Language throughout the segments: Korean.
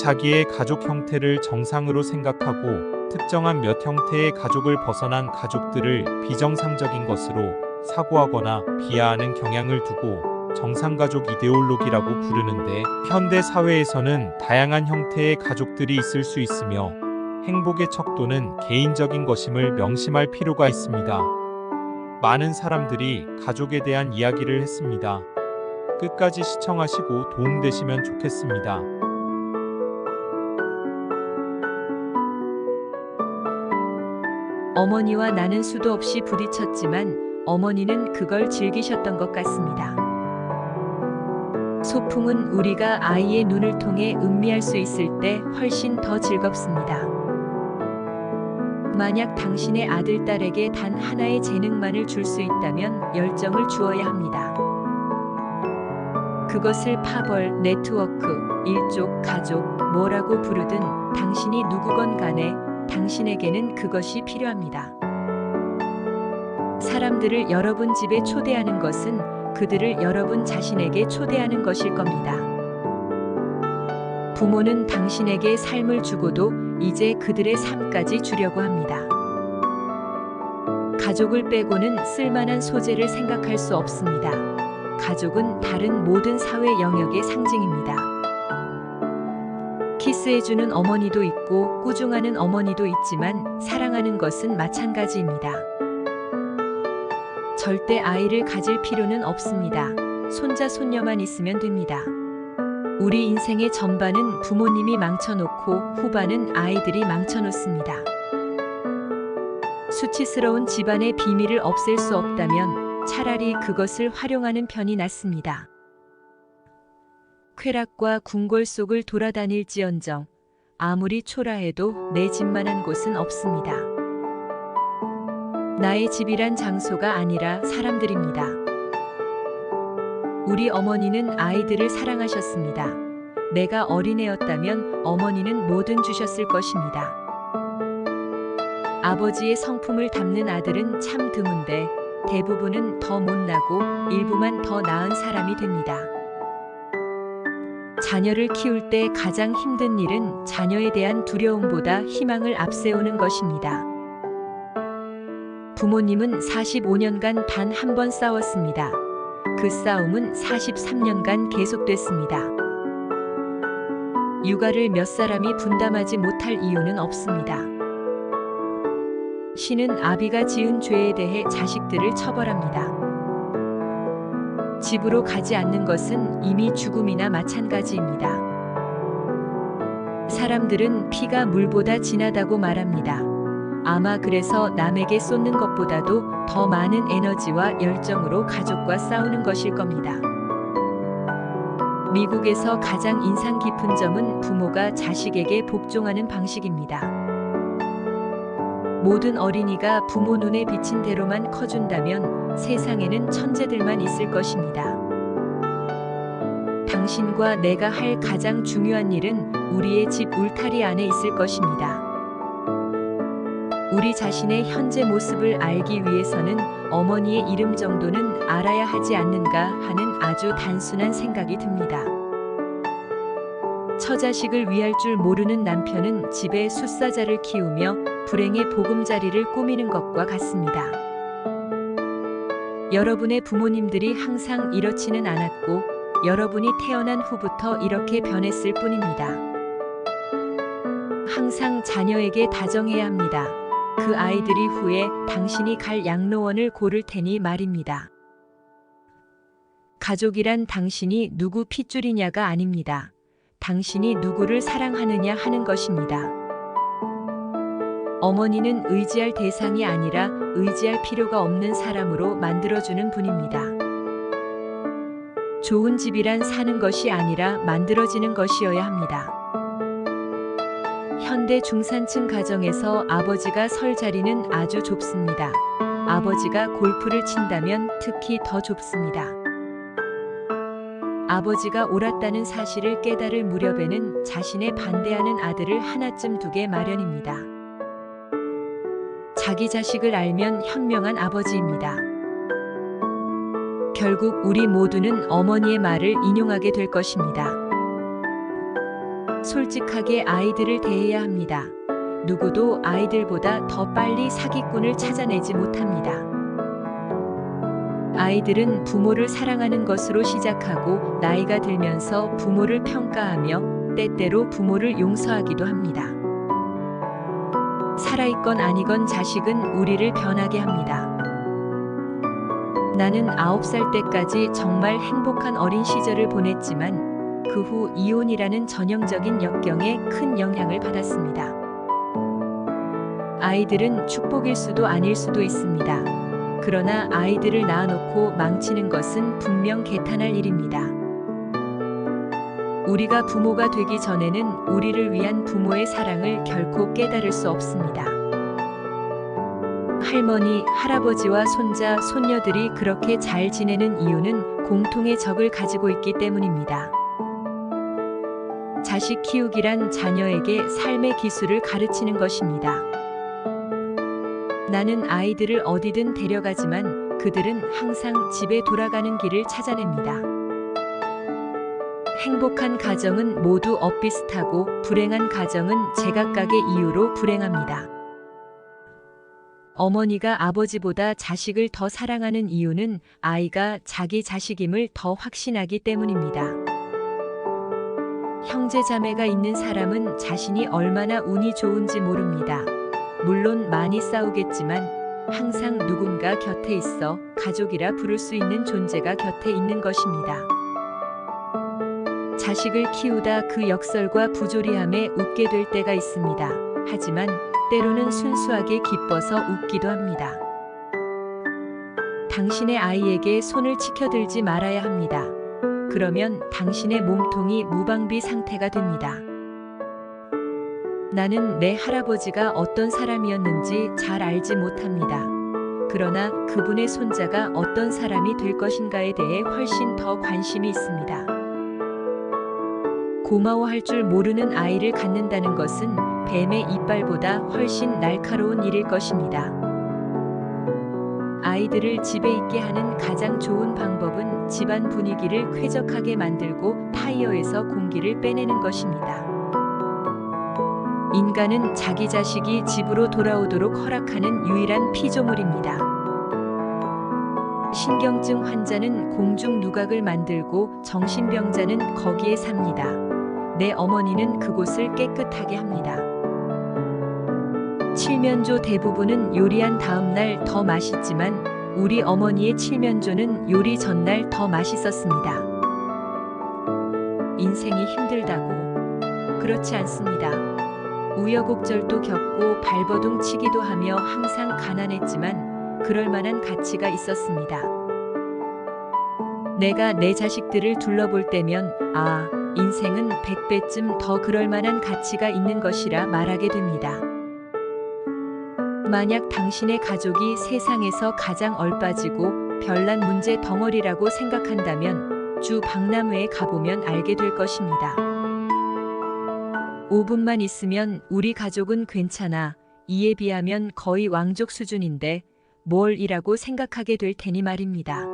자기의 가족 형태를 정상으로 생각하고 특정한 몇 형태의 가족을 벗어난 가족들을 비정상적인 것으로 사고하거나 비하하는 경향을 두고 정상가족 이데올로기라고 부르는데, 현대 사회에서는 다양한 형태의 가족들이 있을 수 있으며 행복의 척도는 개인적인 것임을 명심할 필요가 있습니다. 많은 사람들이 가족에 대한 이야기를 했습니다. 끝까지 시청하시고 도움되시면 좋겠습니다. 어머니와 나는 수도 없이 부딪혔지만 어머니는 그걸 즐기셨던 것 같습니다. 소풍은 우리가 아이의 눈을 통해 음미할 수 있을 때 훨씬 더 즐겁습니다. 만약 당신의 아들, 딸에게 단 하나의 재능만을 줄 수 있다면 열정을 주어야 합니다. 그것을 파벌, 네트워크, 일족, 가족, 뭐라고 부르든 당신이 누구건 간에 당신에게는 그것이 필요합니다. 사람들을 여러분 집에 초대하는 것은 그들을 여러분 자신에게 초대하는 것일 겁니다. 부모는 당신에게 삶을 주고도 이제 그들의 삶까지 주려고 합니다. 가족을 빼고는 쓸만한 소재를 생각할 수 없습니다. 가족은 다른 모든 사회 영역의 상징입니다. 키스해주는 어머니도 있고 꾸중하는 어머니도 있지만 사랑하는 것은 마찬가지입니다. 절대 아이를 가질 필요는 없습니다. 손자, 손녀만 있으면 됩니다. 우리 인생의 전반은 부모님이 망쳐놓고 후반은 아이들이 망쳐놓습니다. 수치스러운 집안의 비밀을 없앨 수 없다면 차라리 그것을 활용하는 편이 낫습니다. 쾌락과 궁궐 속을 돌아다닐지언정 아무리 초라해도 내 집만한 곳은 없습니다. 나의 집이란 장소가 아니라 사람들입니다. 우리 어머니는 아이들을 사랑하셨습니다. 내가 어린애였다면 어머니는 뭐든 주셨을 것입니다. 아버지의 성품을 담는 아들은 참 드문데 대부분은 더 못나고 일부만 더 나은 사람이 됩니다. 자녀를 키울 때 가장 힘든 일은 자녀에 대한 두려움보다 희망을 앞세우는 것입니다. 부모님은 45년간 단 한 번 싸웠습니다. 그 싸움은 43년간 계속됐습니다. 육아를 몇 사람이 분담하지 못할 이유는 없습니다. 신은 아비가 지은 죄에 대해 자식들을 처벌합니다. 집으로 가지 않는 것은 이미 죽음이나 마찬가지입니다. 사람들은 피가 물보다 진하다고 말합니다. 아마 그래서 남에게 쏟는 것보다도 더 많은 에너지와 열정으로 가족과 싸우는 것일 겁니다. 미국에서 가장 인상 깊은 점은 부모가 자식에게 복종하는 방식입니다. 모든 어린이가 부모 눈에 비친 대로만 커준다면 세상에는 천재들만 있을 것입니다. 당신과 내가 할 가장 중요한 일은 우리의 집 울타리 안에 있을 것입니다. 우리 자신의 현재 모습을 알기 위해서는 어머니의 이름 정도는 알아야 하지 않는가 하는 아주 단순한 생각이 듭니다. 처자식을 위할 줄 모르는 남편은 집에 숫사자를 키우며 불행의 보금자리를 꾸미는 것과 같습니다. 여러분의 부모님들이 항상 이렇지는 않았고 여러분이 태어난 후부터 이렇게 변했을 뿐입니다. 항상 자녀에게 다정해야 합니다. 그 아이들이 후에 당신이 갈 양로원을 고를 테니 말입니다. 가족이란 당신이 누구 핏줄이냐가 아닙니다. 당신이 누구를 사랑하느냐 하는 것입니다. 어머니는 의지할 대상이 아니라 의지할 필요가 없는 사람으로 만들어주는 분입니다. 좋은 집이란 사는 것이 아니라 만들어지는 것이어야 합니다. 현대 중산층 가정에서 아버지가 설 자리는 아주 좁습니다. 아버지가 골프를 친다면 특히 더 좁습니다. 아버지가 옳았다는 사실을 깨달을 무렵에는 자신의 반대하는 아들을 하나쯤 두게 마련입니다. 자기 자식을 알면 현명한 아버지입니다. 결국 우리 모두는 어머니의 말을 인용하게 될 것입니다. 솔직하게 아이들을 대해야 합니다. 누구도 아이들보다 더 빨리 사기꾼을 찾아내지 못합니다. 아이들은 부모를 사랑하는 것으로 시작하고 나이가 들면서 부모를 평가하며 때때로 부모를 용서하기도 합니다. 살아있건 아니건 자식은 우리를 변하게 합니다. 나는 9살 때까지 정말 행복한 어린 시절을 보냈지만 그 후 이혼이라는 전형적인 역경에 큰 영향을 받았습니다. 아이들은 축복일 수도 아닐 수도 있습니다. 그러나 아이들을 낳아놓고 망치는 것은 분명 개탄할 일입니다. 우리가 부모가 되기 전에는 우리를 위한 부모의 사랑을 결코 깨달을 수 없습니다. 할머니, 할아버지와 손자, 손녀들이 그렇게 잘 지내는 이유는 공통의 적을 가지고 있기 때문입니다. 자식 키우기란 자녀에게 삶의 기술을 가르치는 것입니다. 나는 아이들을 어디든 데려가지만 그들은 항상 집에 돌아가는 길을 찾아냅니다. 행복한 가정은 모두 엇비슷하고 불행한 가정은 제각각의 이유로 불행합니다. 어머니가 아버지보다 자식을 더 사랑하는 이유는 아이가 자기 자식임을 더 확신하기 때문입니다. 형제 자매가 있는 사람은 자신이 얼마나 운이 좋은지 모릅니다. 물론 많이 싸우겠지만 항상 누군가 곁에 있어 가족이라 부를 수 있는 존재가 곁에 있는 것입니다. 자식을 키우다 그 역설과 부조리함에 웃게 될 때가 있습니다. 하지만 때로는 순수하게 기뻐서 웃기도 합니다. 당신의 아이에게 손을 치켜들지 말아야 합니다. 그러면 당신의 몸통이 무방비 상태가 됩니다. 나는 내 할아버지가 어떤 사람이었는지 잘 알지 못합니다. 그러나 그분의 손자가 어떤 사람이 될 것인가에 대해 훨씬 더 관심이 있습니다. 고마워할 줄 모르는 아이를 갖는다는 것은 뱀의 이빨보다 훨씬 날카로운 일일 것입니다. 아이들을 집에 있게 하는 가장 좋은 방법은 집안 분위기를 쾌적하게 만들고 타이어에서 공기를 빼내는 것입니다. 인간은 자기 자식이 집으로 돌아오도록 허락하는 유일한 피조물입니다. 신경증 환자는 공중 누각을 만들고 정신병자는 거기에 삽니다. 내 어머니는 그곳을 깨끗하게 합니다. 칠면조 대부분은 요리한 다음 날 더 맛있지만 우리 어머니의 칠면조는 요리 전날 더 맛있었습니다. 인생이 힘들다고? 그렇지 않습니다. 우여곡절도 겪고 발버둥 치기도 하며 항상 가난했지만 그럴 만한 가치가 있었습니다. 내가 내 자식들을 둘러볼 때면 인생은 100배쯤 더 그럴 만한 가치가 있는 것이라 말하게 됩니다. 만약 당신의 가족이 세상에서 가장 얼빠지고 별난 문제 덩어리라고 생각한다면 주 박람회에 가보면 알게 될 것입니다. 5분만 있으면 우리 가족은 괜찮아. 이에 비하면 거의 왕족 수준인데 뭘 이라고 생각하게 될 테니 말입니다.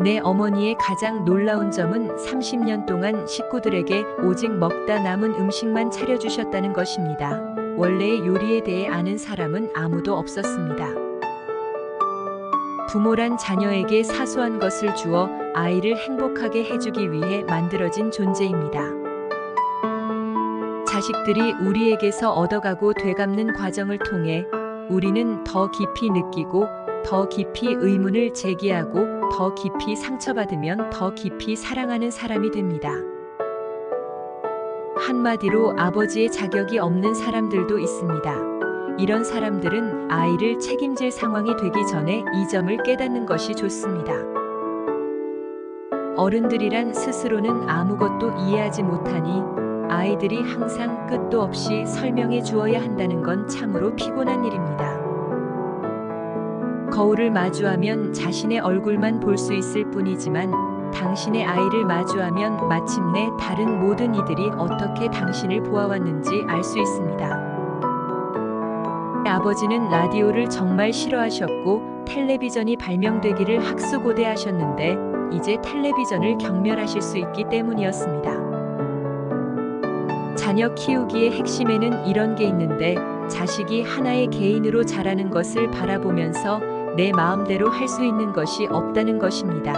내 어머니의 가장 놀라운 점은 30년 동안 식구들에게 오직 먹다 남은 음식만 차려주셨다는 것입니다. 원래의 요리에 대해 아는 사람은 아무도 없었습니다. 부모란 자녀에게 사소한 것을 주어 아이를 행복하게 해주기 위해 만들어진 존재입니다. 자식들이 우리에게서 얻어가고 되갚는 과정을 통해 우리는 더 깊이 느끼고 더 깊이 의문을 제기하고 더 깊이 상처받으면 더 깊이 사랑하는 사람이 됩니다. 한마디로 아버지의 자격이 없는 사람들도 있습니다. 이런 사람들은 아이를 책임질 상황이 되기 전에 이 점을 깨닫는 것이 좋습니다. 어른들이란 스스로는 아무것도 이해하지 못하니 아이들이 항상 끝도 없이 설명해 주어야 한다는 건 참으로 피곤한 일입니다. 거울을 마주하면 자신의 얼굴만 볼 수 있을 뿐이지만 당신의 아이를 마주하면 마침내 다른 모든 이들이 어떻게 당신을 보아왔는지 알 수 있습니다. 아버지는 라디오를 정말 싫어하셨고 텔레비전이 발명되기를 학수고대하셨는데 이제 텔레비전을 경멸하실 수 있기 때문이었습니다. 자녀 키우기의 핵심에는 이런 게 있는데, 자식이 하나의 개인으로 자라는 것을 바라보면서 내 마음대로 할 수 있는 것이 없다는 것입니다.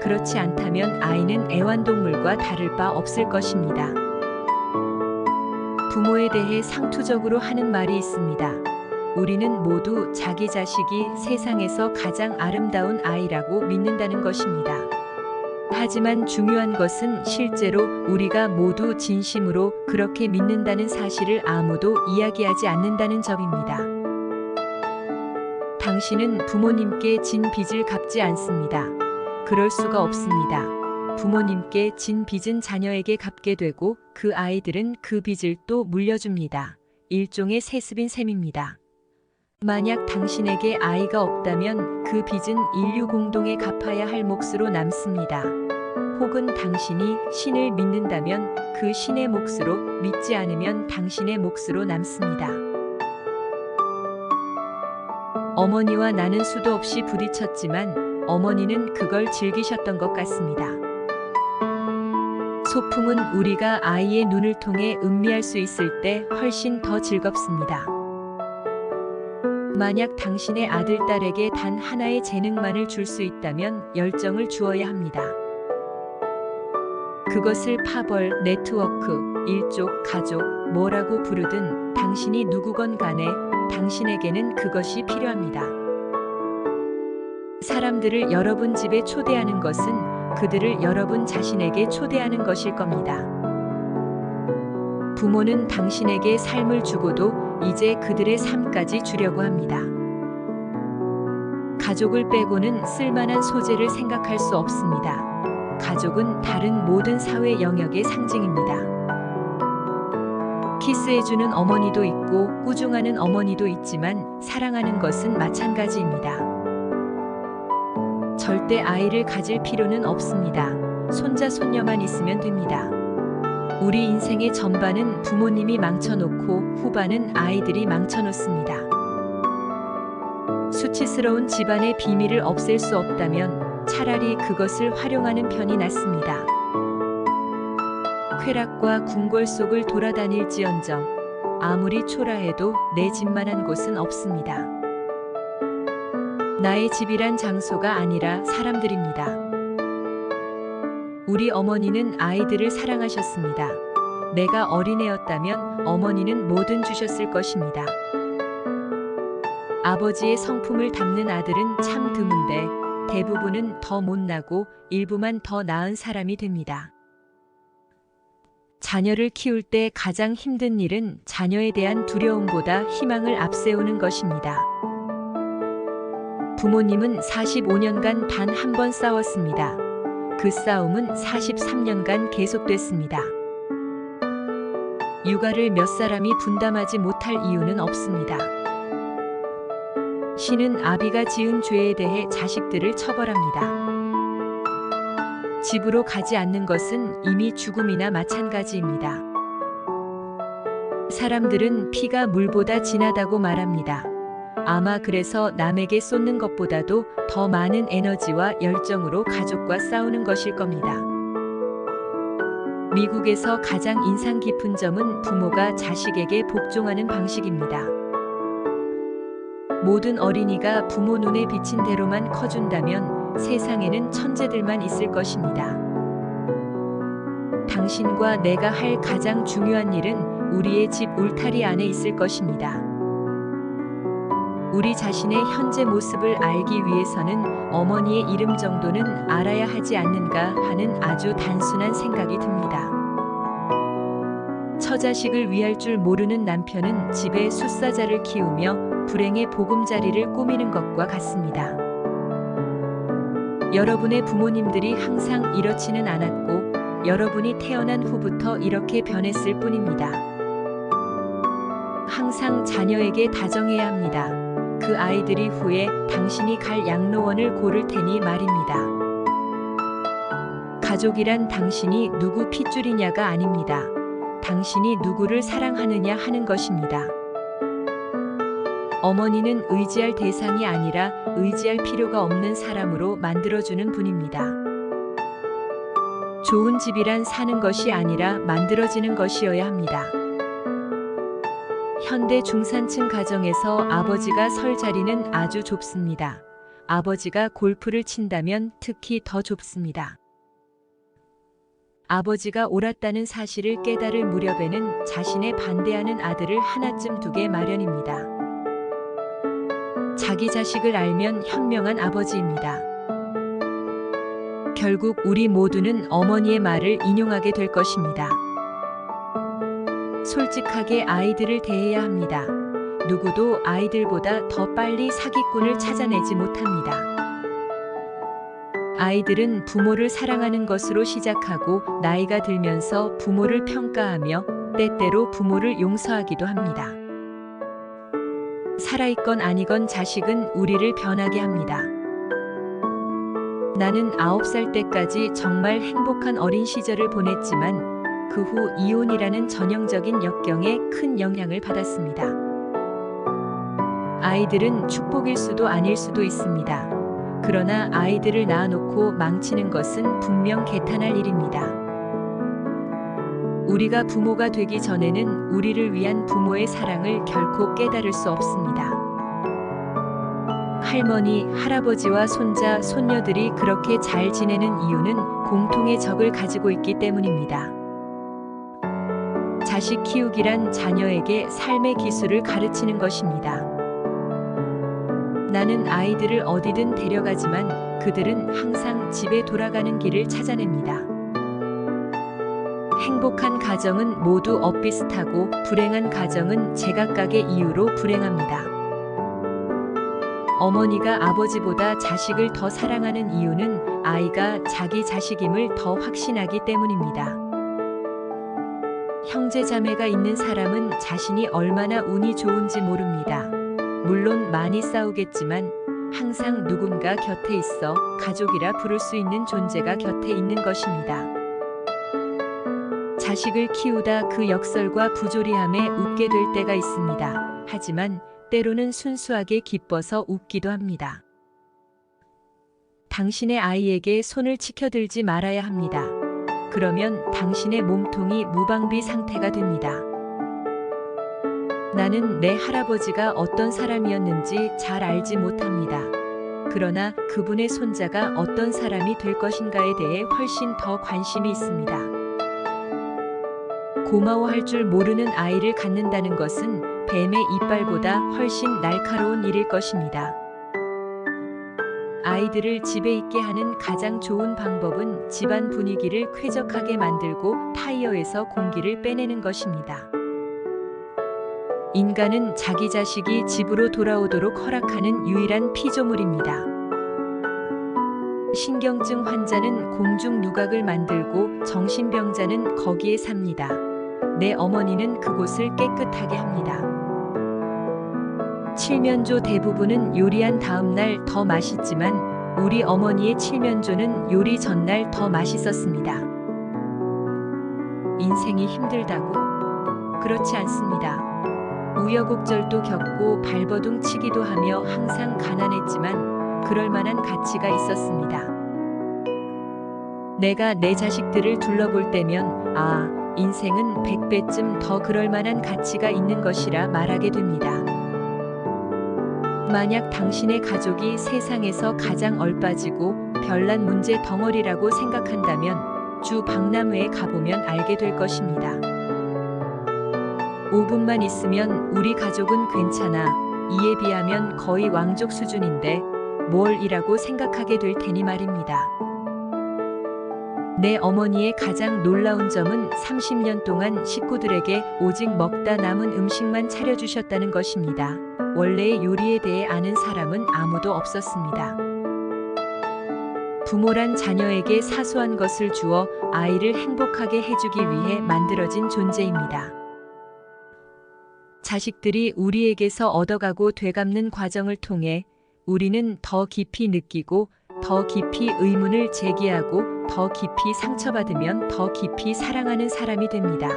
그렇지 않다면 아이는 애완동물과 다를 바 없을 것입니다. 부모에 대해 상투적으로 하는 말이 있습니다. 우리는 모두 자기 자식이 세상에서 가장 아름다운 아이라고 믿는다는 것입니다. 하지만 중요한 것은 실제로 우리가 모두 진심으로 그렇게 믿는다는 사실을 아무도 이야기하지 않는다는 점입니다. 당신은 부모님께 진 빚을 갚지 않습니다. 그럴 수가 없습니다. 부모님께 진 빚은 자녀에게 갚게 되고 그 아이들은 그 빚을 또 물려줍니다. 일종의 세습인 셈입니다. 만약 당신에게 아이가 없다면 그 빚은 인류 공동에 갚아야 할 몫으로 남습니다. 혹은 당신이 신을 믿는다면 그 신의 몫으로, 믿지 않으면 당신의 몫으로 남습니다. 어머니와 나는 수도 없이 부딪혔지만 어머니는 그걸 즐기셨던 것 같습니다. 소풍은 우리가 아이의 눈을 통해 음미할 수 있을 때 훨씬 더 즐겁습니다. 만약 당신의 아들, 딸에게 단 하나의 재능만을 줄 수 있다면 열정을 주어야 합니다. 그것을 파벌, 네트워크, 일족, 가족, 뭐라고 부르든 당신이 누구건 간에 당신에게는 그것이 필요합니다. 사람들을 여러분 집에 초대하는 것은 그들을 여러분 자신에게 초대하는 것일 겁니다. 부모는 당신에게 삶을 주고도 이제 그들의 삶까지 주려고 합니다. 가족을 빼고는 쓸만한 소재를 생각할 수 없습니다. 가족은 다른 모든 사회 영역의 상징입니다. 키스해주는 어머니도 있고 꾸중하는 어머니도 있지만 사랑하는 것은 마찬가지입니다. 절대 아이를 가질 필요는 없습니다. 손자, 손녀만 있으면 됩니다. 우리 인생의 전반은 부모님이 망쳐놓고 후반은 아이들이 망쳐놓습니다. 수치스러운 집안의 비밀을 없앨 수 없다면 차라리 그것을 활용하는 편이 낫습니다. 쾌락과 궁궐 속을 돌아다닐지언정 아무리 초라해도 내 집만한 곳은 없습니다. 나의 집이란 장소가 아니라 사람들입니다. 우리 어머니는 아이들을 사랑하셨습니다. 내가 어린애였다면 어머니는 뭐든 주셨을 것입니다. 아버지의 성품을 담는 아들은 참 드문데 대부분은 더 못나고 일부만 더 나은 사람이 됩니다. 자녀를 키울 때 가장 힘든 일은 자녀에 대한 두려움보다 희망을 앞세우는 것입니다. 부모님은 45년간 단 한 번 싸웠습니다. 그 싸움은 43년간 계속됐습니다. 육아를 몇 사람이 분담하지 못할 이유는 없습니다. 신은 아비가 지은 죄에 대해 자식들을 처벌합니다. 집으로 가지 않는 것은 이미 죽음이나 마찬가지입니다. 사람들은 피가 물보다 진하다고 말합니다. 아마 그래서 남에게 쏟는 것보다도 더 많은 에너지와 열정으로 가족과 싸우는 것일 겁니다. 미국에서 가장 인상 깊은 점은 부모가 자식에게 복종하는 방식입니다. 모든 어린이가 부모 눈에 비친 대로만 커준다면 세상에는 천재들만 있을 것입니다. 당신과 내가 할 가장 중요한 일은 우리의 집 울타리 안에 있을 것입니다. 우리 자신의 현재 모습을 알기 위해서는 어머니의 이름 정도는 알아야 하지 않는가 하는 아주 단순한 생각이 듭니다. 처자식을 위할 줄 모르는 남편은 집에 숫사자를 키우며 불행의 보금자리를 꾸미는 것과 같습니다. 여러분의 부모님들이 항상 이렇지는 않았고 여러분이 태어난 후부터 이렇게 변했을 뿐입니다. 항상 자녀에게 다정해야 합니다. 그 아이들이 후에 당신이 갈 양로원을 고를 테니 말입니다. 가족이란 당신이 누구 핏줄이냐가 아닙니다. 당신이 누구를 사랑하느냐 하는 것입니다. 어머니는 의지할 대상이 아니라 의지할 필요가 없는 사람으로 만들어주는 분입니다. 좋은 집이란 사는 것이 아니라 만들어지는 것이어야 합니다. 현대 중산층 가정에서 아버지가 설 자리는 아주 좁습니다. 아버지가 골프를 친다면 특히 더 좁습니다. 아버지가 옳았다는 사실을 깨달을 무렵에는 자신에 반대하는 아들을 하나쯤 두게 마련입니다. 자기 자식을 알면 현명한 아버지입니다. 결국 우리 모두는 어머니의 말을 인용하게 될 것입니다. 솔직하게 아이들을 대해야 합니다. 누구도 아이들보다 더 빨리 사기꾼을 찾아내지 못합니다. 아이들은 부모를 사랑하는 것으로 시작하고 나이가 들면서 부모를 평가하며 때때로 부모를 용서하기도 합니다. 살아있건 아니건 자식은 우리를 변하게 합니다. 나는 9살 때까지 정말 행복한 어린 시절을 보냈지만 그 후 이혼이라는 전형적인 역경에 큰 영향을 받았습니다. 아이들은 축복일 수도 아닐 수도 있습니다. 그러나 아이들을 낳아놓고 망치는 것은 분명 개탄할 일입니다. 우리가 부모가 되기 전에는 우리를 위한 부모의 사랑을 결코 깨달을 수 없습니다. 할머니, 할아버지와 손자, 손녀들이 그렇게 잘 지내는 이유는 공통의 적을 가지고 있기 때문입니다. 자식 키우기란 자녀에게 삶의 기술을 가르치는 것입니다. 나는 아이들을 어디든 데려가지만 그들은 항상 집에 돌아가는 길을 찾아냅니다. 행복한 가정은 모두 엇비슷하고 불행한 가정은 제각각의 이유로 불행합니다. 어머니가 아버지보다 자식을 더 사랑하는 이유는 아이가 자기 자식임을 더 확신하기 때문입니다. 형제 자매가 있는 사람은 자신이 얼마나 운이 좋은지 모릅니다. 물론 많이 싸우겠지만 항상 누군가 곁에 있어 가족이라 부를 수 있는 존재가 곁에 있는 것입니다. 자식을 키우다 그 역설과 부조리함에 웃게 될 때가 있습니다. 하지만 때로는 순수하게 기뻐서 웃기도 합니다. 당신의 아이에게 손을 치켜들지 말아야 합니다. 그러면 당신의 몸통이 무방비 상태가 됩니다. 나는 내 할아버지가 어떤 사람이었는지 잘 알지 못합니다. 그러나 그분의 손자가 어떤 사람이 될 것인가에 대해 훨씬 더 관심이 있습니다. 고마워할 줄 모르는 아이를 갖는다는 것은 뱀의 이빨보다 훨씬 날카로운 일일 것입니다. 아이들을 집에 있게 하는 가장 좋은 방법은 집안 분위기를 쾌적하게 만들고 타이어에서 공기를 빼내는 것입니다. 인간은 자기 자식이 집으로 돌아오도록 허락하는 유일한 피조물입니다. 신경증 환자는 공중 누각을 만들고 정신병자는 거기에 삽니다. 내 어머니는 그곳을 깨끗하게 합니다. 칠면조 대부분은 요리한 다음 날 더 맛있지만 우리 어머니의 칠면조는 요리 전날 더 맛있었습니다. 인생이 힘들다고? 그렇지 않습니다. 우여곡절도 겪고 발버둥 치기도 하며 항상 가난했지만 그럴 만한 가치가 있었습니다. 내가 내 자식들을 둘러볼 때면 인생은 100배쯤 더 그럴 만한 가치가 있는 것이라 말하게 됩니다. 만약 당신의 가족이 세상에서 가장 얼빠지고 별난 문제 덩어리라고 생각한다면 주 박람회에 가보면 알게 될 것입니다. 5분만 있으면 우리 가족은 괜찮아. 이에 비하면 거의 왕족 수준인데 뭘 이라고 생각하게 될 테니 말입니다. 내 어머니의 가장 놀라운 점은 30년 동안 식구들에게 오직 먹다 남은 음식만 차려주셨다는 것입니다. 원래의 요리에 대해 아는 사람은 아무도 없었습니다. 부모란 자녀에게 사소한 것을 주어 아이를 행복하게 해주기 위해 만들어진 존재입니다. 자식들이 우리에게서 얻어가고 되갚는 과정을 통해 우리는 더 깊이 느끼고 더 깊이 의문을 제기하고 더 깊이 상처받으면 더 깊이 사랑하는 사람이 됩니다.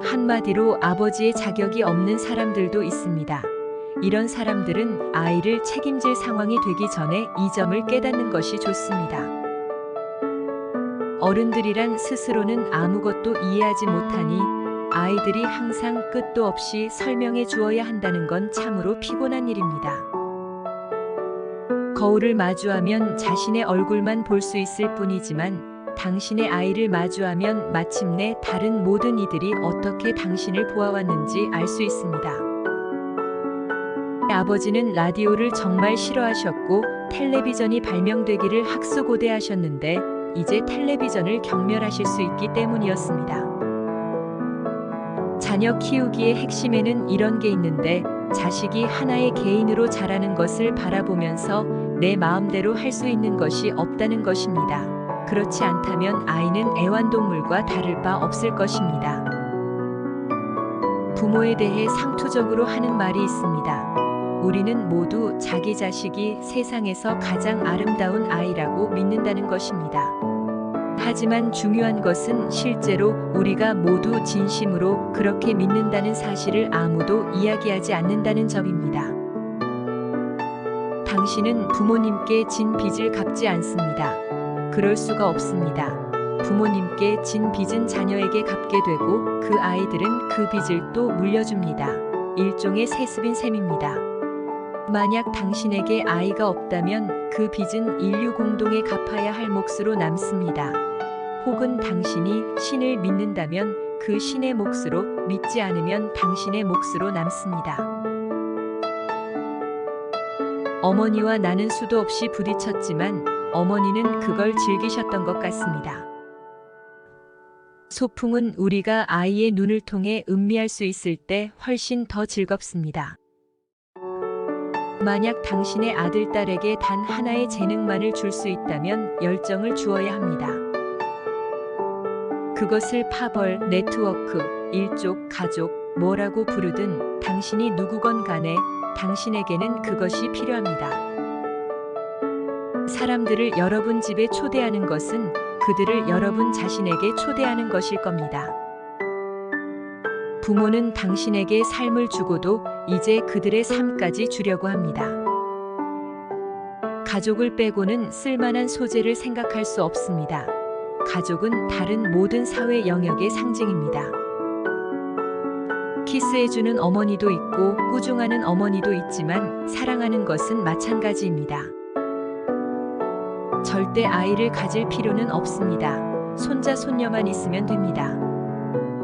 한마디로 아버지의 자격이 없는 사람들도 있습니다. 이런 사람들은 아이를 책임질 상황이 되기 전에 이 점을 깨닫는 것이 좋습니다. 어른들이란 스스로는 아무것도 이해하지 못하니 아이들이 항상 끝도 없이 설명해 주어야 한다는 건 참으로 피곤한 일입니다. 거울을 마주하면 자신의 얼굴만 볼 수 있을 뿐이지만 당신의 아이를 마주하면 마침내 다른 모든 이들이 어떻게 당신을 보아왔는지 알 수 있습니다. 아버지는 라디오를 정말 싫어하셨고 텔레비전이 발명되기를 학수고대하셨는데 이제 텔레비전을 경멸하실 수 있기 때문이었습니다. 자녀 키우기의 핵심에는 이런 게 있는데 자식이 하나의 개인으로 자라는 것을 바라보면서 내 마음대로 할 수 있는 것이 없다는 것입니다. 그렇지 않다면 아이는 애완동물과 다를 바 없을 것입니다. 부모에 대해 상투적으로 하는 말이 있습니다. 우리는 모두 자기 자식이 세상에서 가장 아름다운 아이라고 믿는다는 것입니다. 하지만 중요한 것은 실제로 우리가 모두 진심으로 그렇게 믿는다는 사실을 아무도 이야기하지 않는다는 점입니다. 당신은 부모님께 진 빚을 갚지 않습니다. 그럴 수가 없습니다. 부모님께 진 빚은 자녀에게 갚게 되고 그 아이들은 그 빚을 또 물려줍니다. 일종의 세습인 셈입니다. 만약 당신에게 아이가 없다면 그 빚은 인류 공동에 갚아야 할 몫으로 남습니다. 혹은 당신이 신을 믿는다면 그 신의 몫으로, 믿지 않으면 당신의 몫으로 남습니다. 어머니와 나는 수도 없이 부딪혔지만 어머니는 그걸 즐기셨던 것 같습니다. 소풍은 우리가 아이의 눈을 통해 음미할 수 있을 때 훨씬 더 즐겁습니다. 만약 당신의 아들, 딸에게 단 하나의 재능만을 줄 수 있다면 열정을 주어야 합니다. 그것을 파벌, 네트워크, 일족, 가족, 뭐라고 부르든 당신이 누구건 간에 당신에게는 그것이 필요합니다. 사람들을 여러분 집에 초대하는 것은 그들을 여러분 자신에게 초대하는 것일 겁니다. 부모는 당신에게 삶을 주고도 이제 그들의 삶까지 주려고 합니다. 가족을 빼고는 쓸만한 소재를 생각할 수 없습니다. 가족은 다른 모든 사회 영역의 상징입니다. 키스해주는 어머니도 있고 꾸중하는 어머니도 있지만 사랑하는 것은 마찬가지입니다. 절대 아이를 가질 필요는 없습니다. 손자, 손녀만 있으면 됩니다.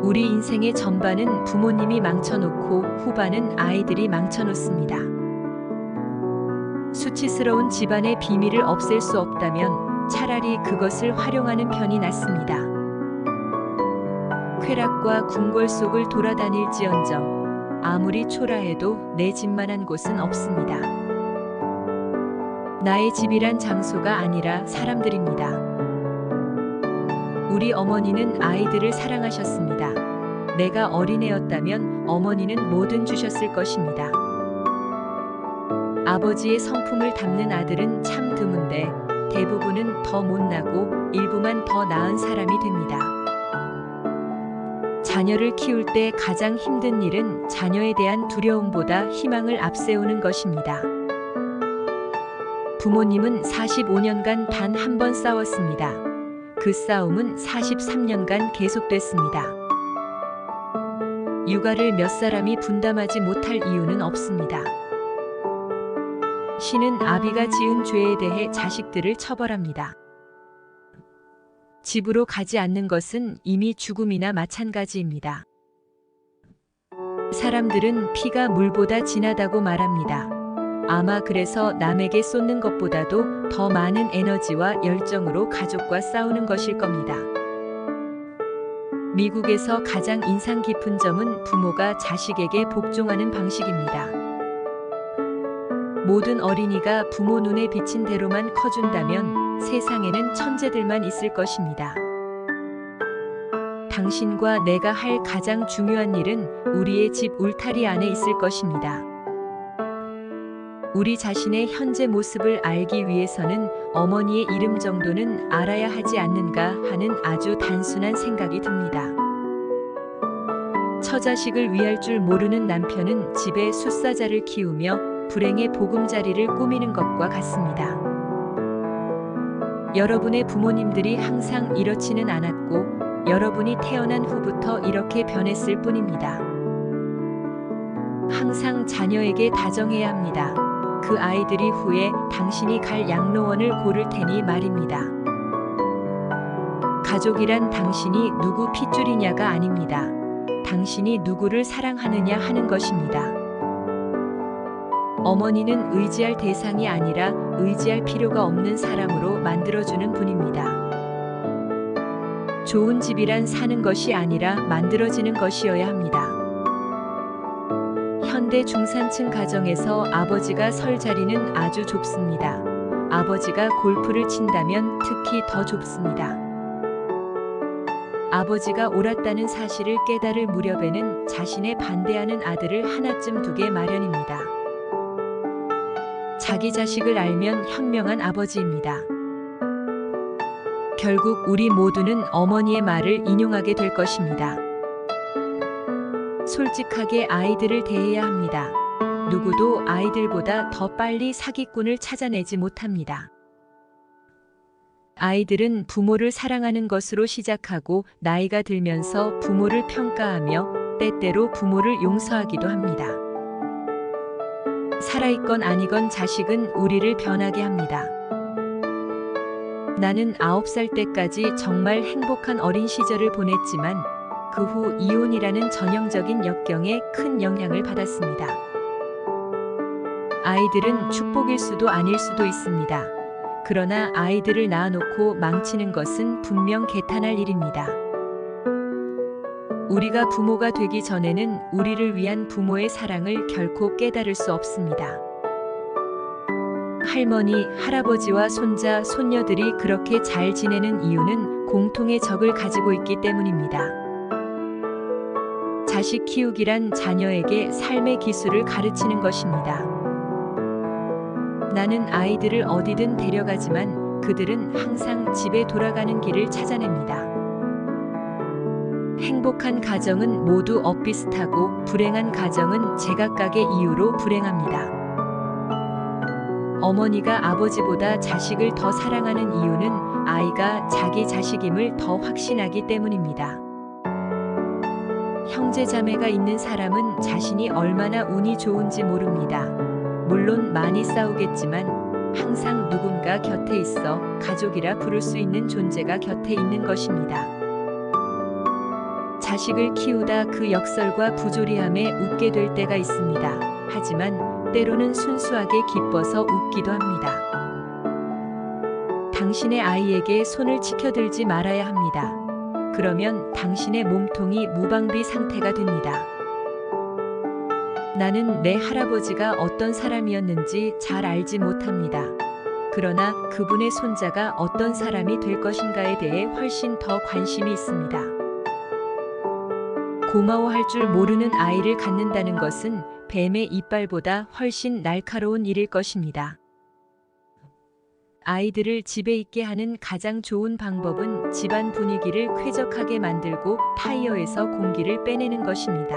우리 인생의 전반은 부모님이 망쳐놓고 후반은 아이들이 망쳐놓습니다. 수치스러운 집안의 비밀을 없앨 수 없다면 차라리 그것을 활용하는 편이 낫습니다. 쾌락과 궁궐 속을 돌아다닐지언정 아무리 초라해도 내 집만한 곳은 없습니다. 나의 집이란 장소가 아니라 사람들입니다. 우리 어머니는 아이들을 사랑하셨습니다. 내가 어린애였다면 어머니는 뭐든 주셨을 것입니다. 아버지의 성품을 담는 아들은 참 드문데 대부분은 더 못나고 일부만 더 나은 사람이 됩니다. 자녀를 키울 때 가장 힘든 일은 자녀에 대한 두려움보다 희망을 앞세우는 것입니다. 부모님은 45년간 단 한 번 싸웠습니다. 그 싸움은 43년간 계속됐습니다. 육아를 몇 사람이 분담하지 못할 이유는 없습니다. 신은 아비가 지은 죄에 대해 자식들을 처벌합니다. 집으로 가지 않는 것은 이미 죽음이나 마찬가지입니다. 사람들은 피가 물보다 진하다고 말합니다. 아마 그래서 남에게 쏟는 것보다도 더 많은 에너지와 열정으로 가족과 싸우는 것일 겁니다. 미국에서 가장 인상 깊은 점은 부모가 자식에게 복종하는 방식입니다. 모든 어린이가 부모 눈에 비친 대로만 커준다면 세상에는 천재들만 있을 것입니다. 당신과 내가 할 가장 중요한 일은 우리의 집 울타리 안에 있을 것입니다. 우리 자신의 현재 모습을 알기 위해서는 어머니의 이름 정도는 알아야 하지 않는가 하는 아주 단순한 생각이 듭니다. 처자식을 위할 줄 모르는 남편은 집에 숫사자를 키우며 불행의 보금자리를 꾸미는 것과 같습니다. 여러분의 부모님들이 항상 이렇지는 않았고 여러분이 태어난 후부터 이렇게 변했을 뿐입니다. 항상 자녀에게 다정해야 합니다. 그 아이들이 후에 당신이 갈 양로원을 고를 테니 말입니다. 가족이란 당신이 누구 핏줄이냐가 아닙니다. 당신이 누구를 사랑하느냐 하는 것입니다. 어머니는 의지할 대상이 아니라 의지할 필요가 없는 사람으로 만들어주는 분입니다. 좋은 집이란 사는 것이 아니라 만들어지는 것이어야 합니다. 현대 중산층 가정에서 아버지가 설 자리는 아주 좁습니다. 아버지가 골프를 친다면 특히 더 좁습니다. 아버지가 옳았다는 사실을 깨달을 무렵에는 자신에 반대하는 아들을 하나쯤 두게 마련입니다. 자기 자식을 알면 현명한 아버지입니다. 결국 우리 모두는 어머니의 말을 인용하게 될 것입니다. 솔직하게 아이들을 대해야 합니다. 누구도 아이들보다 더 빨리 사기꾼을 찾아내지 못합니다. 아이들은 부모를 사랑하는 것으로 시작하고 나이가 들면서 부모를 평가하며 때때로 부모를 용서하기도 합니다. 살아있건 아니건 자식은 우리를 변하게 합니다. 나는 9살 때까지 정말 행복한 어린 시절을 보냈지만 그 후 이혼이라는 전형적인 역경에 큰 영향을 받았습니다. 아이들은 축복일 수도 아닐 수도 있습니다. 그러나 아이들을 낳아놓고 망치는 것은 분명 개탄할 일입니다. 우리가 부모가 되기 전에는 우리를 위한 부모의 사랑을 결코 깨달을 수 없습니다. 할머니, 할아버지와 손자, 손녀들이 그렇게 잘 지내는 이유는 공통의 적을 가지고 있기 때문입니다. 자식 키우기란 자녀에게 삶의 기술을 가르치는 것입니다. 나는 아이들을 어디든 데려가지만 그들은 항상 집에 돌아가는 길을 찾아냅니다. 행복한 가정은 모두 엇비슷하고 불행한 가정은 제각각의 이유로 불행합니다. 어머니가 아버지보다 자식을 더 사랑하는 이유는 아이가 자기 자식임을 더 확신하기 때문입니다. 형제 자매가 있는 사람은 자신이 얼마나 운이 좋은지 모릅니다. 물론 많이 싸우겠지만 항상 누군가 곁에 있어 가족이라 부를 수 있는 존재가 곁에 있는 것입니다. 자식을 키우다 그 역설과 부조리함에 웃게 될 때가 있습니다. 하지만 때로는 순수하게 기뻐서 웃기도 합니다. 당신의 아이에게 손을 치켜들지 말아야 합니다. 그러면 당신의 몸통이 무방비 상태가 됩니다. 나는 내 할아버지가 어떤 사람이었는지 잘 알지 못합니다. 그러나 그분의 손자가 어떤 사람이 될 것인가에 대해 훨씬 더 관심이 있습니다. 고마워할 줄 모르는 아이를 갖는다는 것은 뱀의 이빨보다 훨씬 날카로운 일일 것입니다. 아이들을 집에 있게 하는 가장 좋은 방법은 집안 분위기를 쾌적하게 만들고 타이어에서 공기를 빼내는 것입니다.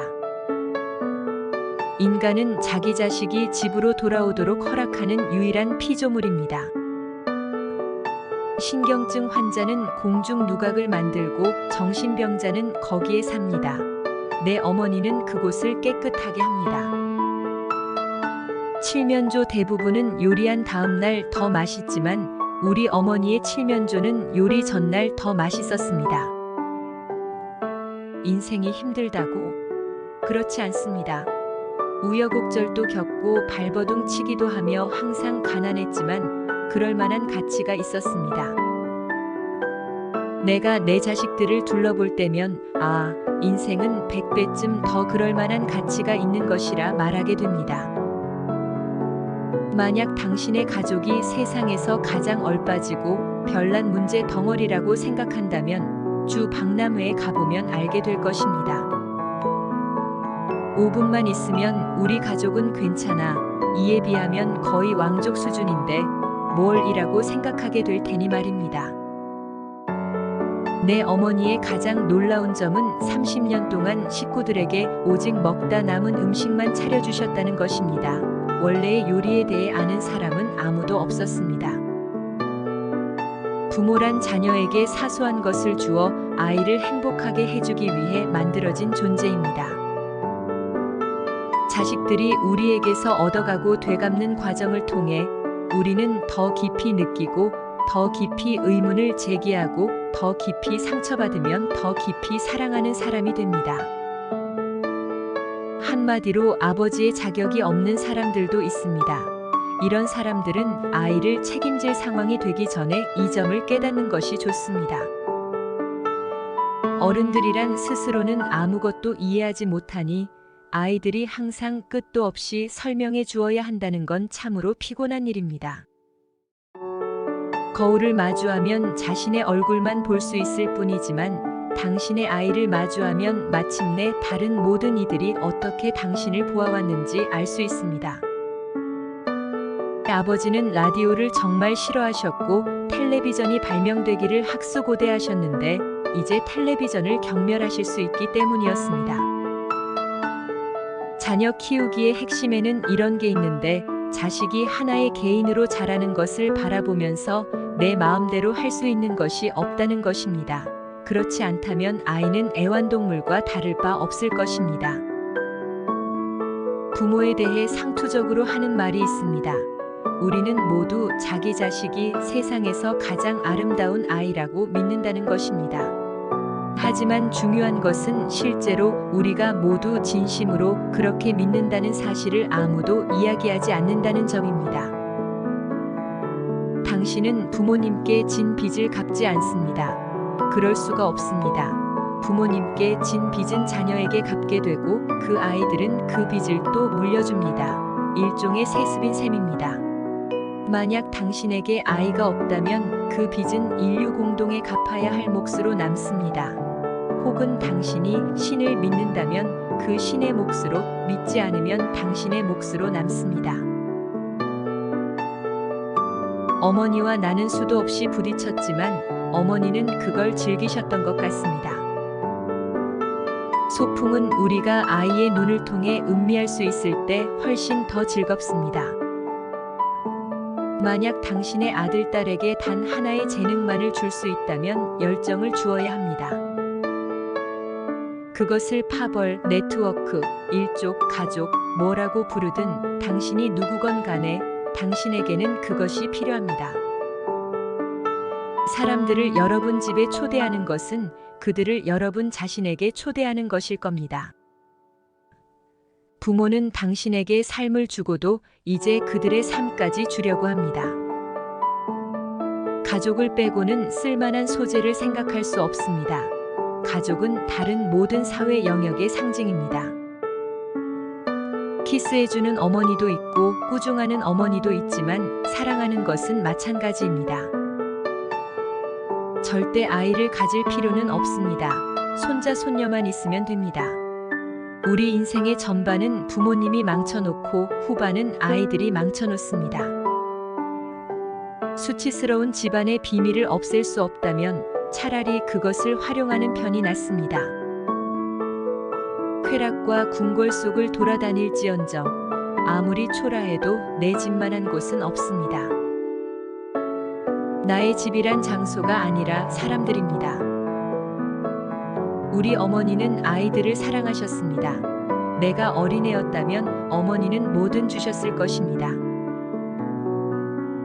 인간은 자기 자식이 집으로 돌아오도록 허락하는 유일한 피조물입니다. 신경증 환자는 공중 누각을 만들고 정신병자는 거기에 삽니다. 내 어머니는 그곳을 깨끗하게 합니다. 칠면조 대부분은 요리한 다음 날 더 맛있지만 우리 어머니의 칠면조는 요리 전날 더 맛있었습니다. 인생이 힘들다고? 그렇지 않습니다. 우여곡절도 겪고 발버둥 치기도 하며 항상 가난했지만 그럴 만한 가치가 있었습니다. 내가 내 자식들을 둘러볼 때면 인생은 100배쯤 더 그럴 만한 가치가 있는 것이라 말하게 됩니다. 만약 당신의 가족이 세상에서 가장 얼빠지고 별난 문제 덩어리라고 생각한다면 주 박람회에 가보면 알게 될 것입니다. 5분만 있으면 우리 가족은 괜찮아. 이에 비하면 거의 왕족 수준인데 뭘 이라고 생각하게 될 테니 말입니다. 내 어머니의 가장 놀라운 점은 30년 동안 식구들에게 오직 먹다 남은 음식만 차려주셨다는 것입니다. 원래의 요리에 대해 아는 사람은 아무도 없었습니다. 부모란 자녀에게 사소한 것을 주어 아이를 행복하게 해주기 위해 만들어진 존재입니다. 자식들이 우리에게서 얻어가고 되갚는 과정을 통해 우리는 더 깊이 느끼고 더 깊이 의문을 제기하고 더 깊이 상처받으면 더 깊이 사랑하는 사람이 됩니다. 한마디로 아버지의 자격이 없는 사람들도 있습니다. 이런 사람들은 아이를 책임질 상황이 되기 전에 이 점을 깨닫는 것이 좋습니다. 어른들이란 스스로는 아무것도 이해하지 못하니 아이들이 항상 끝도 없이 설명해 주어야 한다는 건 참으로 피곤한 일입니다. 거울을 마주하면 자신의 얼굴만 볼 수 있을 뿐이지만 당신의 아이를 마주하면 마침내 다른 모든 이들이 어떻게 당신을 보아왔는지 알 수 있습니다. 아버지는 라디오를 정말 싫어하셨고 텔레비전이 발명되기를 학수고대하셨는데 이제 텔레비전을 경멸하실 수 있기 때문이었습니다. 자녀 키우기의 핵심에는 이런 게 있는데 자식이 하나의 개인으로 자라는 것을 바라보면서 내 마음대로 할 수 있는 것이 없다는 것입니다. 그렇지 않다면 아이는 애완동물과 다를 바 없을 것입니다. 부모에 대해 상투적으로 하는 말이 있습니다. 우리는 모두 자기 자식이 세상에서 가장 아름다운 아이라고 믿는다는 것입니다. 하지만 중요한 것은 실제로 우리가 모두 진심으로 그렇게 믿는다는 사실을 아무도 이야기하지 않는다는 점입니다. 당신은 부모님께 진 빚을 갚지 않습니다. 그럴 수가 없습니다. 부모님께 진 빚은 자녀에게 갚게 되고 그 아이들은 그 빚을 또 물려줍니다. 일종의 세습인 셈입니다. 만약 당신에게 아이가 없다면 그 빚은 인류 공동에 갚아야 할 몫으로 남습니다. 혹은 당신이 신을 믿는다면 그 신의 몫으로, 믿지 않으면 당신의 몫으로 남습니다. 어머니와 나는 수도 없이 부딪혔지만 어머니는 그걸 즐기셨던 것 같습니다. 소풍은 우리가 아이의 눈을 통해 음미할 수 있을 때 훨씬 더 즐겁습니다. 만약 당신의 아들, 딸에게 단 하나의 재능만을 줄 수 있다면 열정을 주어야 합니다. 그것을 파벌, 네트워크, 일족, 가족, 뭐라고 부르든 당신이 누구건 간에 당신에게는 그것이 필요합니다. 사람들을 여러분 집에 초대하는 것은 그들을 여러분 자신에게 초대하는 것일 겁니다. 부모는 당신에게 삶을 주고도 이제 그들의 삶까지 주려고 합니다. 가족을 빼고는 쓸만한 소재를 생각할 수 없습니다. 가족은 다른 모든 사회 영역의 상징입니다. 키스해주는 어머니도 있고 꾸중하는 어머니도 있지만 사랑하는 것은 마찬가지입니다. 절대 아이를 가질 필요는 없습니다. 손자, 손녀만 있으면 됩니다. 우리 인생의 전반은 부모님이 망쳐놓고 후반은 아이들이 망쳐놓습니다. 수치스러운 집안의 비밀을 없앨 수 없다면 차라리 그것을 활용하는 편이 낫습니다. 쾌락과 궁궐 속을 돌아다닐지언정 아무리 초라해도 내 집만한 곳은 없습니다. 나의 집이란 장소가 아니라 사람들입니다. 우리 어머니는 아이들을 사랑하셨습니다. 내가 어린애였다면 어머니는 뭐든 주셨을 것입니다.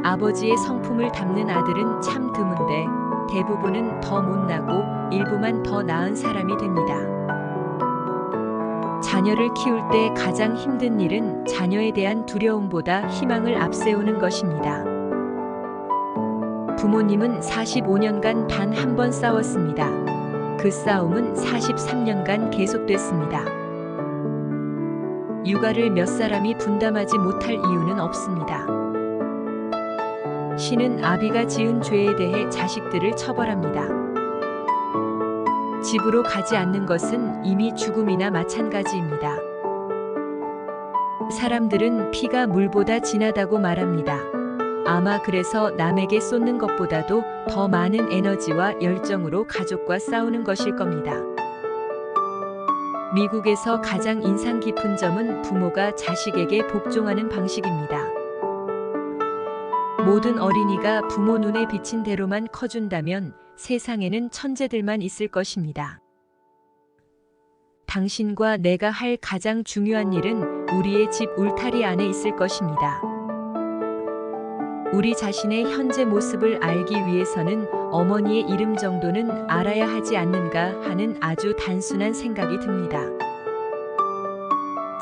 아버지의 성품을 담는 아들은 참 드문데 대부분은 더 못나고 일부만 더 나은 사람이 됩니다. 자녀를 키울 때 가장 힘든 일은 자녀에 대한 두려움보다 희망을 앞세우는 것입니다. 부모님은 45년간 단 한 번 싸웠습니다. 그 싸움은 43년간 계속됐습니다. 육아를 몇 사람이 분담하지 못할 이유는 없습니다. 신은 아비가 지은 죄에 대해 자식들을 처벌합니다. 집으로 가지 않는 것은 이미 죽음이나 마찬가지입니다. 사람들은 피가 물보다 진하다고 말합니다. 아마 그래서 남에게 쏟는 것보다도 더 많은 에너지와 열정으로 가족과 싸우는 것일 겁니다. 미국에서 가장 인상 깊은 점은 부모가 자식에게 복종하는 방식입니다. 모든 어린이가 부모 눈에 비친 대로만 커준다면 세상에는 천재들만 있을 것입니다. 당신과 내가 할 가장 중요한 일은 우리의 집 울타리 안에 있을 것입니다. 우리 자신의 현재 모습을 알기 위해서는 어머니의 이름 정도는 알아야 하지 않는가 하는 아주 단순한 생각이 듭니다.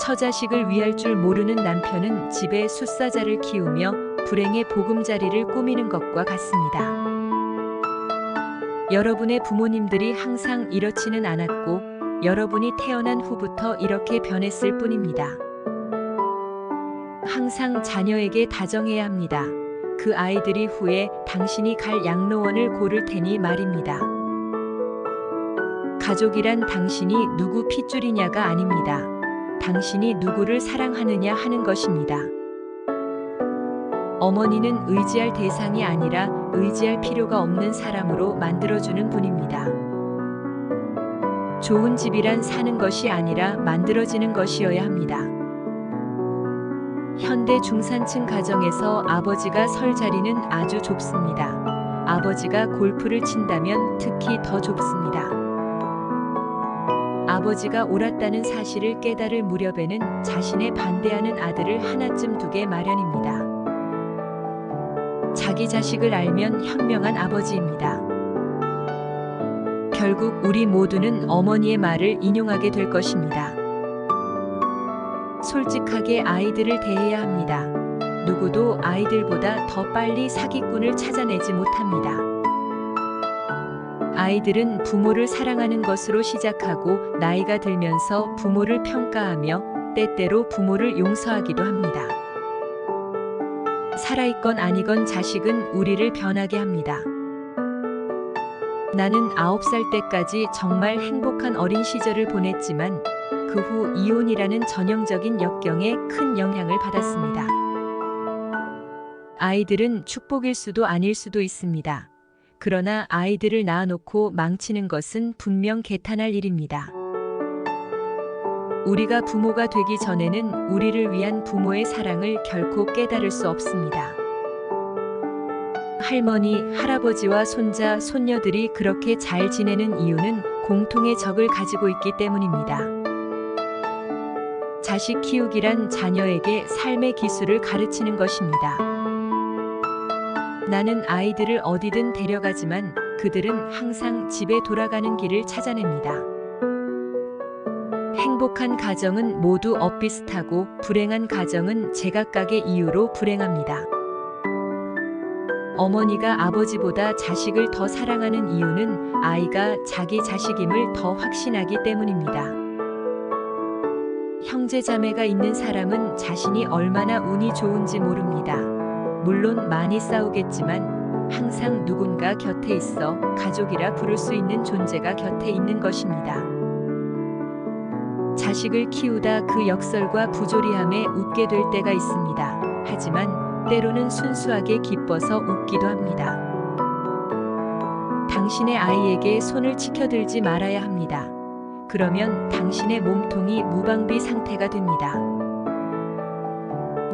처자식을 위할 줄 모르는 남편은 집에 숫사자를 키우며 불행의 보금자리를 꾸미는 것과 같습니다. 여러분의 부모님들이 항상 이렇지는 않았고 여러분이 태어난 후부터 이렇게 변했을 뿐입니다. 항상 자녀에게 다정해야 합니다. 그 아이들이 후에 당신이 갈 양로원을 고를 테니 말입니다. 가족이란 당신이 누구 핏줄이냐가 아닙니다. 당신이 누구를 사랑하느냐 하는 것입니다. 어머니는 의지할 대상이 아니라 의지할 필요가 없는 사람으로 만들어주는 분입니다. 좋은 집이란 사는 것이 아니라 만들어지는 것이어야 합니다. 현대 중산층 가정에서 아버지가 설 자리는 아주 좁습니다. 아버지가 골프를 친다면 특히 더 좁습니다. 아버지가 옳았다는 사실을 깨달을 무렵에는 자신에 반대하는 아들을 하나쯤 두게 마련입니다. 자기 자식을 알면 현명한 아버지입니다. 결국 우리 모두는 어머니의 말을 인용하게 될 것입니다. 솔직하게 아이들을 대해야 합니다. 누구도 아이들보다 더 빨리 사기꾼을 찾아내지 못합니다. 아이들은 부모를 사랑하는 것으로 시작하고 나이가 들면서 부모를 평가하며 때때로 부모를 용서하기도 합니다. 살아있건 아니건 자식은 우리를 변하게 합니다. 나는 9살 때까지 정말 행복한 어린 시절을 보냈지만 그 후 이혼이라는 전형적인 역경에 큰 영향을 받았습니다. 아이들은 축복일 수도 아닐 수도 있습니다. 그러나 아이들을 낳아놓고 망치는 것은 분명 개탄할 일입니다. 우리가 부모가 되기 전에는 우리를 위한 부모의 사랑을 결코 깨달을 수 없습니다. 할머니, 할아버지와 손자, 손녀들이 그렇게 잘 지내는 이유는 공통의 적을 가지고 있기 때문입니다. 자식 키우기란 자녀에게 삶의 기술을 가르치는 것입니다. 나는 아이들을 어디든 데려가지만 그들은 항상 집에 돌아가는 길을 찾아냅니다. 행복한 가정은 모두 엇비슷하고 불행한 가정은 제각각의 이유로 불행합니다. 어머니가 아버지보다 자식을 더 사랑하는 이유는 아이가 자기 자식임을 더 확신하기 때문입니다. 형제 자매가 있는 사람은 자신이 얼마나 운이 좋은지 모릅니다. 물론 많이 싸우겠지만 항상 누군가 곁에 있어 가족이라 부를 수 있는 존재가 곁에 있는 것입니다. 자식을 키우다 그 역설과 부조리함에 웃게 될 때가 있습니다. 하지만 때로는 순수하게 기뻐서 웃기도 합니다. 당신의 아이에게 손을 치켜들지 말아야 합니다. 그러면 당신의 몸통이 무방비 상태가 됩니다.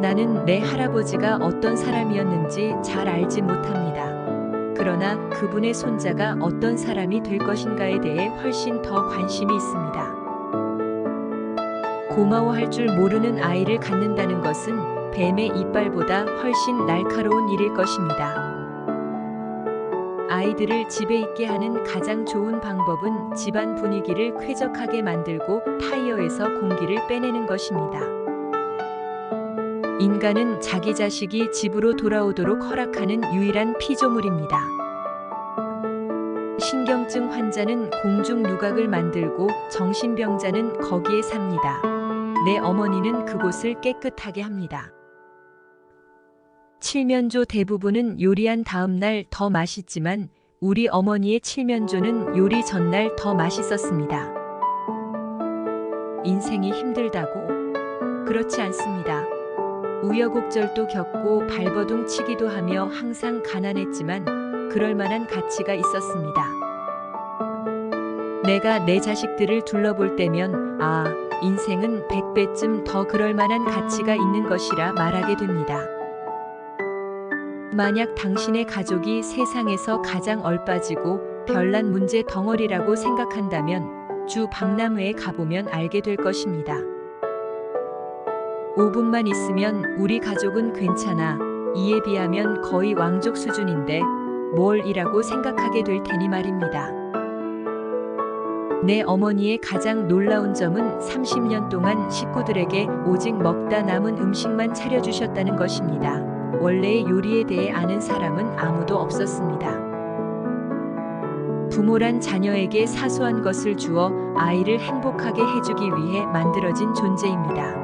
나는 내 할아버지가 어떤 사람이었는지 잘 알지 못합니다. 그러나 그분의 손자가 어떤 사람이 될 것인가에 대해 훨씬 더 관심이 있습니다. 고마워할 줄 모르는 아이를 갖는다는 것은 뱀의 이빨보다 훨씬 날카로운 일일 것입니다. 아이들을 집에 있게 하는 가장 좋은 방법은 집안 분위기를 쾌적하게 만들고 타이어에서 공기를 빼내는 것입니다. 인간은 자기 자식이 집으로 돌아오도록 허락하는 유일한 피조물입니다. 신경증 환자는 공중 누각을 만들고 정신병자는 거기에 삽니다. 내 어머니는 그곳을 깨끗하게 합니다. 칠면조 대부분은 요리한 다음 날 더 맛있지만 우리 어머니의 칠면조는 요리 전날 더 맛있었습니다. 인생이 힘들다고? 그렇지 않습니다. 우여곡절도 겪고 발버둥 치기도 하며 항상 가난했지만 그럴 만한 가치가 있었습니다. 내가 내 자식들을 둘러볼 때면 인생은 100배쯤 더 그럴 만한 가치가 있는 것이라 말하게 됩니다. 만약 당신의 가족이 세상에서 가장 얼빠지고 별난 문제 덩어리라고 생각한다면 주 박람회에 가보면 알게 될 것입니다. 5분만 있으면 우리 가족은 괜찮아. 이에 비하면 거의 왕족 수준인데 뭘 이라고 생각하게 될 테니 말입니다. 내 어머니의 가장 놀라운 점은 30년 동안 식구들에게 오직 먹다 남은 음식만 차려주셨다는 것입니다. 원래의 요리에 대해 아는 사람은 아무도 없었습니다. 부모란 자녀에게 사소한 것을 주어 아이를 행복하게 해주기 위해 만들어진 존재입니다.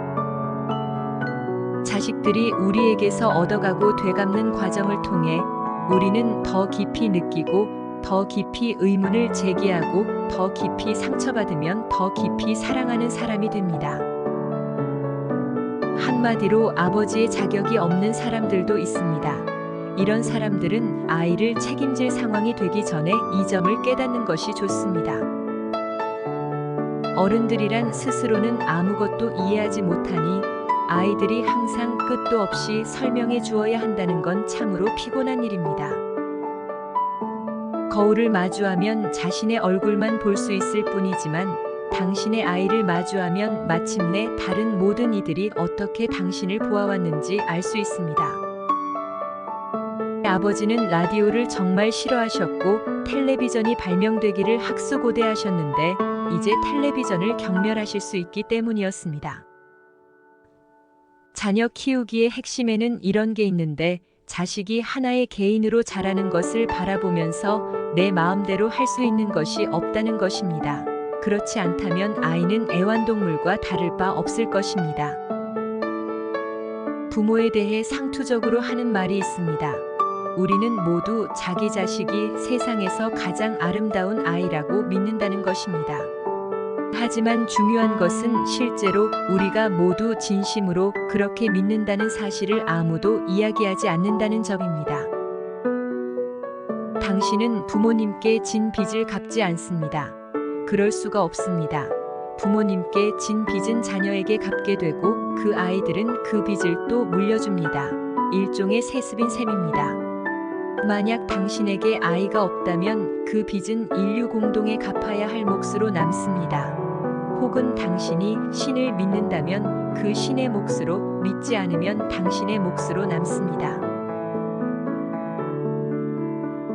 자식들이 우리에게서 얻어가고 되갚는 과정을 통해 우리는 더 깊이 느끼고 더 깊이 의문을 제기하고 더 깊이 상처받으면 더 깊이 사랑하는 사람이 됩니다. 한마디로 아버지의 자격이 없는 사람들도 있습니다. 이런 사람들은 아이를 책임질 상황이 되기 전에 이 점을 깨닫는 것이 좋습니다. 어른들이란 스스로는 아무것도 이해하지 못하니 아이들이 항상 끝도 없이 설명해 주어야 한다는 건 참으로 피곤한 일입니다. 거울을 마주하면 자신의 얼굴만 볼 수 있을 뿐이지만 당신의 아이를 마주하면 마침내 다른 모든 이들이 어떻게 당신을 보아왔는지 알 수 있습니다. 아버지는 라디오를 정말 싫어하셨고 텔레비전이 발명되기를 학수고대하셨는데 이제 텔레비전을 경멸하실 수 있기 때문이었습니다. 자녀 키우기의 핵심에는 이런 게 있는데 자식이 하나의 개인으로 자라는 것을 바라보면서 내 마음대로 할 수 있는 것이 없다는 것입니다. 그렇지 않다면 아이는 애완동물과 다를 바 없을 것입니다. 부모에 대해 상투적으로 하는 말이 있습니다. 우리는 모두 자기 자식이 세상에서 가장 아름다운 아이라고 믿는다는 것입니다. 하지만 중요한 것은 실제로 우리가 모두 진심으로 그렇게 믿는다는 사실을 아무도 이야기하지 않는다는 점입니다. 당신은 부모님께 진 빚을 갚지 않습니다. 그럴 수가 없습니다. 부모님께 진 빚은 자녀에게 갚게 되고 그 아이들은 그 빚을 또 물려줍니다. 일종의 세습인 셈입니다. 만약 당신에게 아이가 없다면 그 빚은 인류 공동에 갚아야 할 몫으로 남습니다. 혹은 당신이 신을 믿는다면 그 신의 몫으로, 믿지 않으면 당신의 몫으로 남습니다.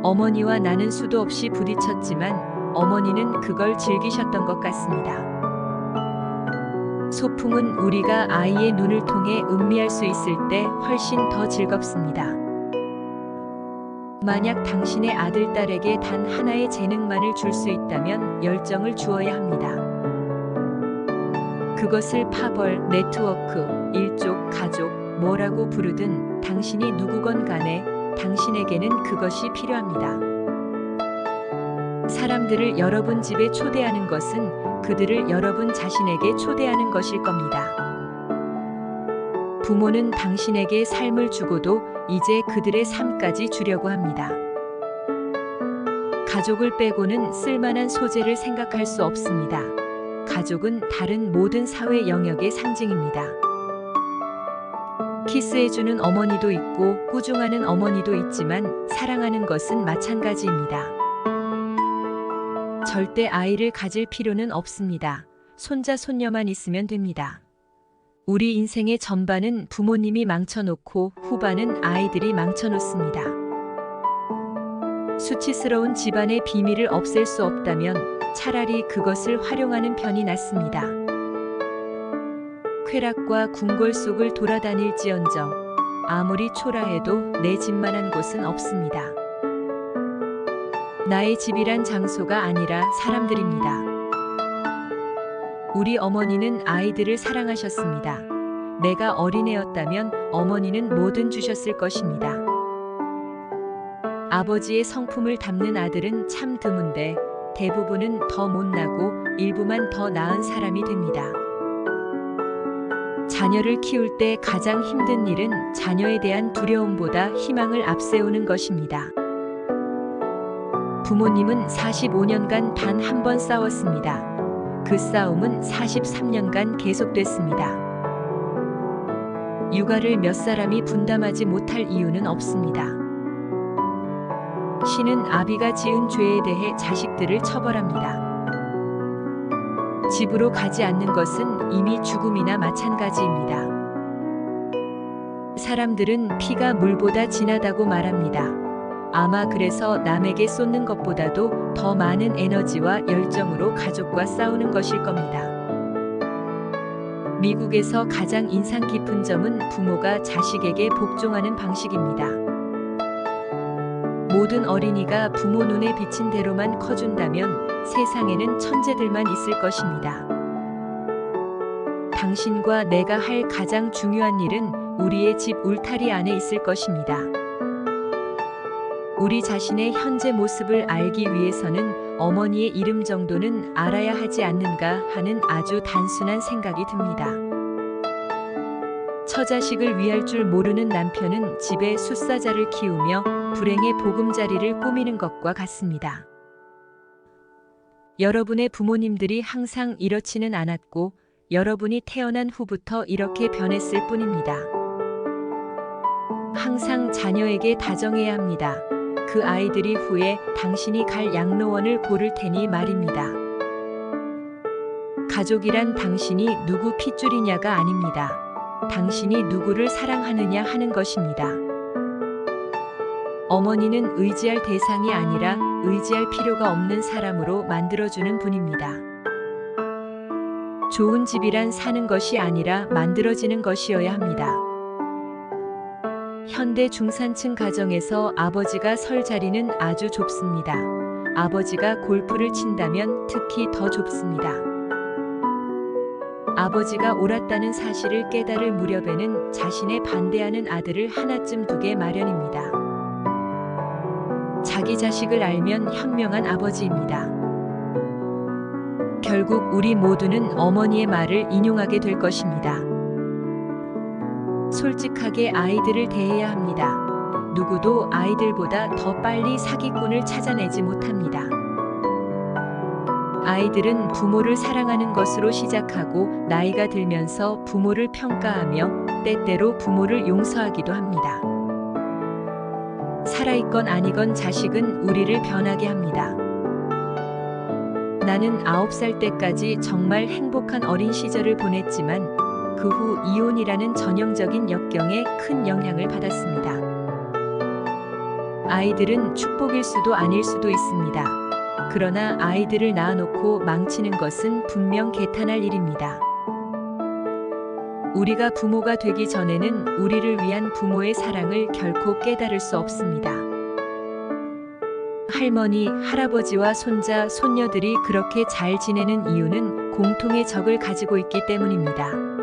어머니와 나는 수도 없이 부딪혔지만 어머니는 그걸 즐기셨던 것 같습니다. 소풍은 우리가 아이의 눈을 통해 음미할 수 있을 때 훨씬 더 즐겁습니다. 만약 당신의 아들, 딸에게 단 하나의 재능만을 줄 수 있다면 열정을 주어야 합니다. 그것을 파벌, 네트워크, 일족, 가족, 뭐라고 부르든 당신이 누구건 간에 당신에게는 그것이 필요합니다. 사람들을 여러분 집에 초대하는 것은 그들을 여러분 자신에게 초대하는 것일 겁니다. 부모는 당신에게 삶을 주고도 이제 그들의 삶까지 주려고 합니다. 가족을 빼고는 쓸만한 소재를 생각할 수 없습니다. 가족은 다른 모든 사회 영역의 상징입니다. 키스해주는 어머니도 있고 꾸중하는 어머니도 있지만 사랑하는 것은 마찬가지입니다. 절대 아이를 가질 필요는 없습니다. 손자, 손녀만 있으면 됩니다. 우리 인생의 전반은 부모님이 망쳐놓고 후반은 아이들이 망쳐놓습니다. 수치스러운 집안의 비밀을 없앨 수 없다면 차라리 그것을 활용하는 편이 낫습니다. 쾌락과 궁궐 속을 돌아다닐지언정 아무리 초라해도 내 집만한 곳은 없습니다. 나의 집이란 장소가 아니라 사람들입니다. 우리 어머니는 아이들을 사랑하셨습니다. 내가 어린애였다면 어머니는 뭐든 주셨을 것입니다. 아버지의 성품을 담는 아들은 참 드문데 대부분은 더 못나고 일부만 더 나은 사람이 됩니다. 자녀를 키울 때 가장 힘든 일은 자녀에 대한 두려움보다 희망을 앞세우는 것입니다. 부모님은 45년간 단 한 번 싸웠습니다. 그 싸움은 43년간 계속됐습니다. 육아를 몇 사람이 분담하지 못할 이유는 없습니다. 신은 아비가 지은 죄에 대해 자식들을 처벌합니다. 집으로 가지 않는 것은 이미 죽음이나 마찬가지입니다. 사람들은 피가 물보다 진하다고 말합니다. 아마 그래서 남에게 쏟는 것보다도 더 많은 에너지와 열정으로 가족과 싸우는 것일 겁니다. 미국에서 가장 인상 깊은 점은 부모가 자식에게 복종하는 방식입니다. 모든 어린이가 부모 눈에 비친 대로만 커준다면 세상에는 천재들만 있을 것입니다. 당신과 내가 할 가장 중요한 일은 우리의 집 울타리 안에 있을 것입니다. 우리 자신의 현재 모습을 알기 위해서는 어머니의 이름 정도는 알아야 하지 않는가 하는 아주 단순한 생각이 듭니다. 처자식을 위할 줄 모르는 남편은 집에 숫사자를 키우며 불행의 보금자리를 꾸미는 것과 같습니다. 여러분의 부모님들이 항상 이렇지는 않았고 여러분이 태어난 후부터 이렇게 변했을 뿐입니다. 항상 자녀에게 다정해야 합니다. 그 아이들이 후에 당신이 갈 양로원을 고를 테니 말입니다. 가족이란 당신이 누구 핏줄이냐가 아닙니다. 당신이 누구를 사랑하느냐 하는 것입니다. 어머니는 의지할 대상이 아니라 의지할 필요가 없는 사람으로 만들어주는 분입니다. 좋은 집이란 사는 것이 아니라 만들어지는 것이어야 합니다. 현대 중산층 가정에서 아버지가 설 자리는 아주 좁습니다. 아버지가 골프를 친다면 특히 더 좁습니다. 아버지가 옳았다는 사실을 깨달을 무렵에는 자신의 반대하는 아들을 하나쯤 두게 마련입니다. 자기 자식을 알면 현명한 아버지입니다. 결국 우리 모두는 어머니의 말을 인용하게 될 것입니다. 솔직하게 아이들을 대해야 합니다. 누구도 아이들보다 더 빨리 사기꾼을 찾아내지 못합니다. 아이들은 부모를 사랑하는 것으로 시작하고 나이가 들면서 부모를 평가하며 때때로 부모를 용서하기도 합니다. 살아있건 아니건 자식은 우리를 변하게 합니다. 나는 9살 때까지 정말 행복한 어린 시절을 보냈지만 그 후 이혼이라는 전형적인 역경에 큰 영향을 받았습니다. 아이들은 축복일 수도 아닐 수도 있습니다. 그러나 아이들을 낳아놓고 망치는 것은 분명 개탄할 일입니다. 우리가 부모가 되기 전에는 우리를 위한 부모의 사랑을 결코 깨달을 수 없습니다. 할머니, 할아버지와 손자, 손녀들이 그렇게 잘 지내는 이유는 공통의 적을 가지고 있기 때문입니다.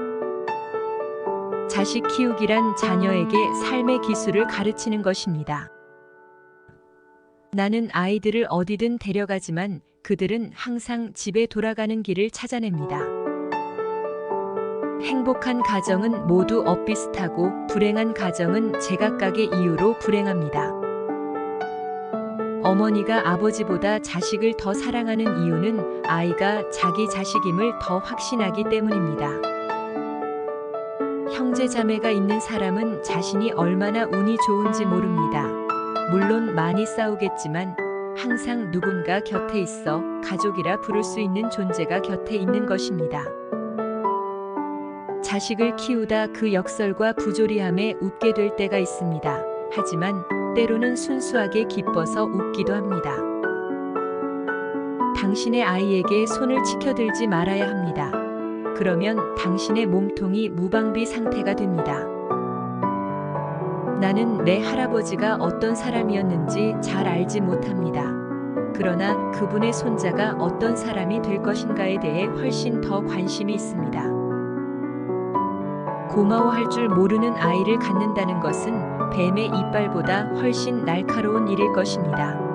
자식 키우기란 자녀에게 삶의 기술을 가르치는 것입니다. 나는 아이들을 어디든 데려가지만 그들은 항상 집에 돌아가는 길을 찾아냅니다. 행복한 가정은 모두 엇비슷하고 불행한 가정은 제각각의 이유로 불행합니다. 어머니가 아버지보다 자식을 더 사랑하는 이유는 아이가 자기 자식임을 더 확신하기 때문입니다. 형제 자매가 있는 사람은 자신이 얼마나 운이 좋은지 모릅니다. 물론 많이 싸우겠지만 항상 누군가 곁에 있어 가족이라 부를 수 있는 존재가 곁에 있는 것입니다. 자식을 키우다 그 역설과 부조리함에 웃게 될 때가 있습니다. 하지만 때로는 순수하게 기뻐서 웃기도 합니다. 당신의 아이에게 손을 치켜들지 말아야 합니다. 그러면 당신의 몸통이 무방비 상태가 됩니다. 나는 내 할아버지가 어떤 사람이었는지 잘 알지 못합니다. 그러나 그분의 손자가 어떤 사람이 될 것인가에 대해 훨씬 더 관심이 있습니다. 고마워할 줄 모르는 아이를 갖는다는 것은 뱀의 이빨보다 훨씬 날카로운 일일 것입니다.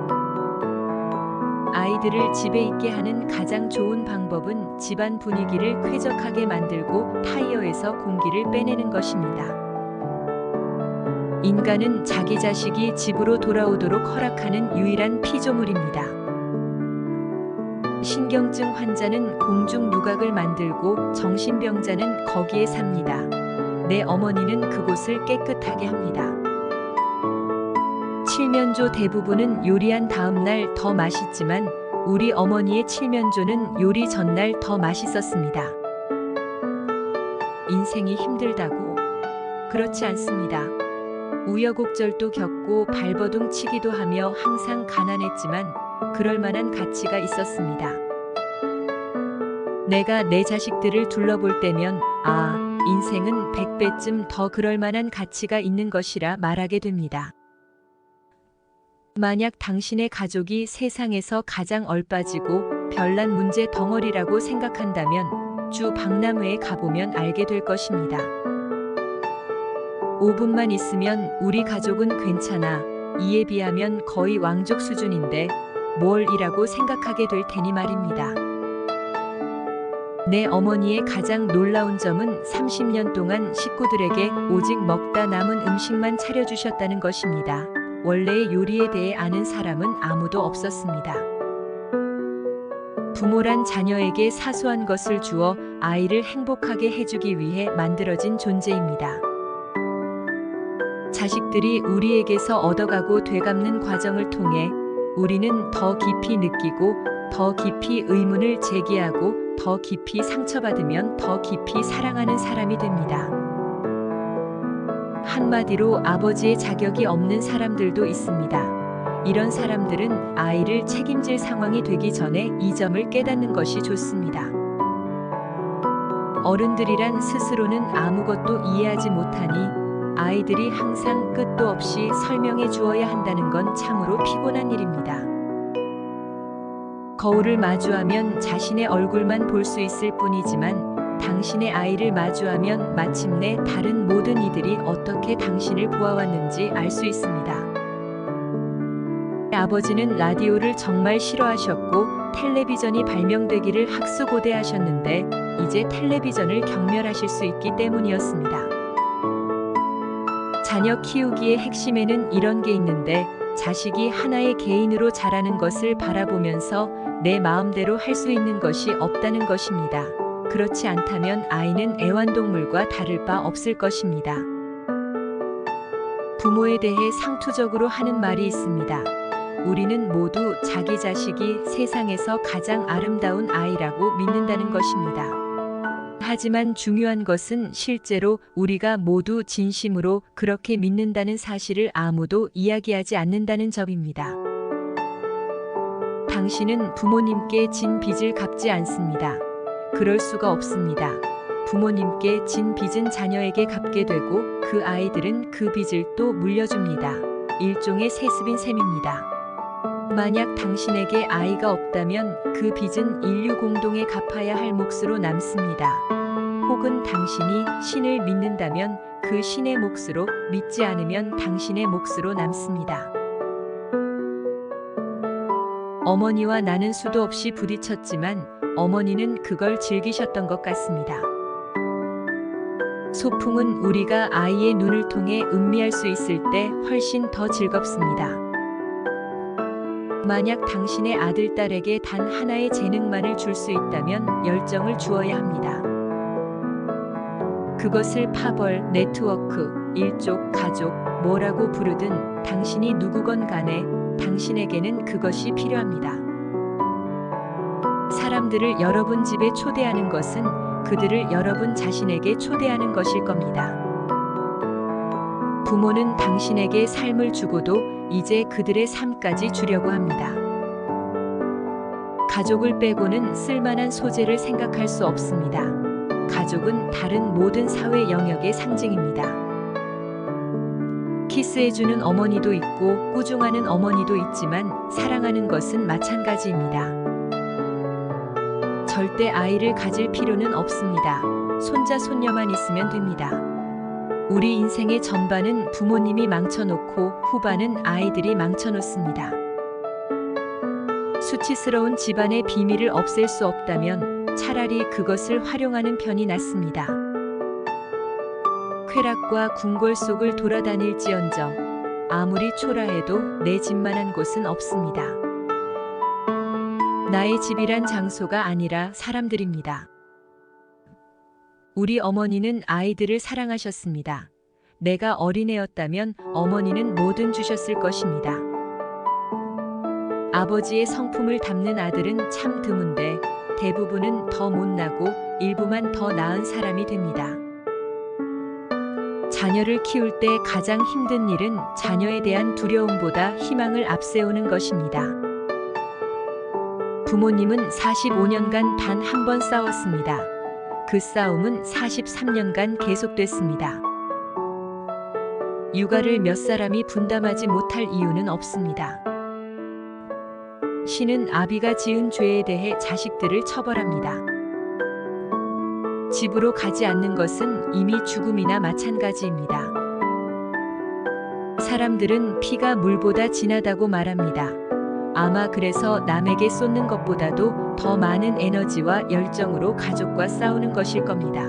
아이들을 집에 있게 하는 가장 좋은 방법은 집안 분위기를 쾌적하게 만들고 타이어에서 공기를 빼내는 것입니다. 인간은 자기 자식이 집으로 돌아오도록 허락하는 유일한 피조물입니다. 신경증 환자는 공중 누각을 만들고 정신병자는 거기에 삽니다. 내 어머니는 그곳을 깨끗하게 합니다. 칠면조 대부분은 요리한 다음 날 더 맛있지만 우리 어머니의 칠면조는 요리 전날 더 맛있었습니다. 인생이 힘들다고? 그렇지 않습니다. 우여곡절도 겪고 발버둥 치기도 하며 항상 가난했지만 그럴 만한 가치가 있었습니다. 내가 내 자식들을 둘러볼 때면 인생은 100배쯤 더 그럴 만한 가치가 있는 것이라 말하게 됩니다. 만약 당신의 가족이 세상에서 가장 얼빠지고 별난 문제 덩어리라고 생각한다면 주 박람회에 가보면 알게 될 것입니다. 5분만 있으면 우리 가족은 괜찮아. 이에 비하면 거의 왕족 수준인데 뭘 이라고 생각하게 될 테니 말입니다. 내 어머니의 가장 놀라운 점은 30년 동안 식구들에게 오직 먹다 남은 음식만 차려주셨다는 것입니다. 원래의 요리에 대해 아는 사람은 아무도 없었습니다. 부모란 자녀에게 사소한 것을 주어 아이를 행복하게 해주기 위해 만들어진 존재입니다. 자식들이 우리에게서 얻어가고 되갚는 과정을 통해 우리는 더 깊이 느끼고 더 깊이 의문을 제기하고 더 깊이 상처받으면 더 깊이 사랑하는 사람이 됩니다. 한마디로 아버지의 자격이 없는 사람들도 있습니다. 이런 사람들은 아이를 책임질 상황이 되기 전에 이 점을 깨닫는 것이 좋습니다. 어른들이란 스스로는 아무것도 이해하지 못하니 아이들이 항상 끝도 없이 설명해 주어야 한다는 건 참으로 피곤한 일입니다. 거울을 마주하면 자신의 얼굴만 볼 수 있을 뿐이지만 당신의 아이를 마주하면 마침내 다른 모든 이들이 어떻게 당신을 보아왔는지 알 수 있습니다. 아버지는 라디오를 정말 싫어하셨고 텔레비전이 발명되기를 학수고대하셨는데 이제 텔레비전을 경멸하실 수 있기 때문이었습니다. 자녀 키우기의 핵심에는 이런 게 있는데 자식이 하나의 개인으로 자라는 것을 바라보면서 내 마음대로 할 수 있는 것이 없다는 것입니다. 그렇지 않다면 아이는 애완동물과 다를 바 없을 것입니다. 부모에 대해 상투적으로 하는 말이 있습니다. 우리는 모두 자기 자식이 세상에서 가장 아름다운 아이라고 믿는다는 것입니다. 하지만 중요한 것은 실제로 우리가 모두 진심으로 그렇게 믿는다는 사실을 아무도 이야기하지 않는다는 점입니다. 당신은 부모님께 진 빚을 갚지 않습니다. 그럴 수가 없습니다. 부모님께 진 빚은 자녀에게 갚게 되고 그 아이들은 그 빚을 또 물려줍니다. 일종의 세습인 셈입니다. 만약 당신에게 아이가 없다면 그 빚은 인류 공동에 갚아야 할 몫으로 남습니다. 혹은 당신이 신을 믿는다면 그 신의 몫으로, 믿지 않으면 당신의 몫으로 남습니다. 어머니와 나는 수도 없이 부딪혔지만 어머니는 그걸 즐기셨던 것 같습니다. 소풍은 우리가 아이의 눈을 통해 음미할 수 있을 때 훨씬 더 즐겁습니다. 만약 당신의 아들, 딸에게 단 하나의 재능만을 줄 수 있다면 열정을 주어야 합니다. 그것을 파벌, 네트워크, 일족, 가족, 뭐라고 부르든 당신이 누구건 간에 당신에게는 그것이 필요합니다. 사람들을 여러분 집에 초대하는 것은 그들을 여러분 자신에게 초대하는 것일 겁니다. 부모는 당신에게 삶을 주고도 이제 그들의 삶까지 주려고 합니다. 가족을 빼고는 쓸만한 소재를 생각할 수 없습니다. 가족은 다른 모든 사회 영역의 상징입니다. 키스해주는 어머니도 있고 꾸중하는 어머니도 있지만 사랑하는 것은 마찬가지입니다. 절대 아이를 가질 필요는 없습니다. 손자, 손녀만 있으면 됩니다. 우리 인생의 전반은 부모님이 망쳐놓고 후반은 아이들이 망쳐놓습니다. 수치스러운 집안의 비밀을 없앨 수 없다면 차라리 그것을 활용하는 편이 낫습니다. 쾌락과 궁궐 속을 돌아다닐지언정 아무리 초라해도 내 집만한 곳은 없습니다. 나의 집이란 장소가 아니라 사람들입니다. 우리 어머니는 아이들을 사랑하셨습니다. 내가 어린애였다면 어머니는 뭐든 주셨을 것입니다. 아버지의 성품을 담는 아들은 참 드문데 대부분은 더 못나고 일부만 더 나은 사람이 됩니다. 자녀를 키울 때 가장 힘든 일은 자녀에 대한 두려움보다 희망을 앞세우는 것입니다. 부모님은 45년간 단 한 번 싸웠습니다. 그 싸움은 43년간 계속됐습니다. 육아를 몇 사람이 분담하지 못할 이유는 없습니다. 신은 아비가 지은 죄에 대해 자식들을 처벌합니다. 집으로 가지 않는 것은 이미 죽음이나 마찬가지입니다. 사람들은 피가 물보다 진하다고 말합니다. 아마 그래서 남에게 쏟는 것보다도 더 많은 에너지와 열정으로 가족과 싸우는 것일 겁니다.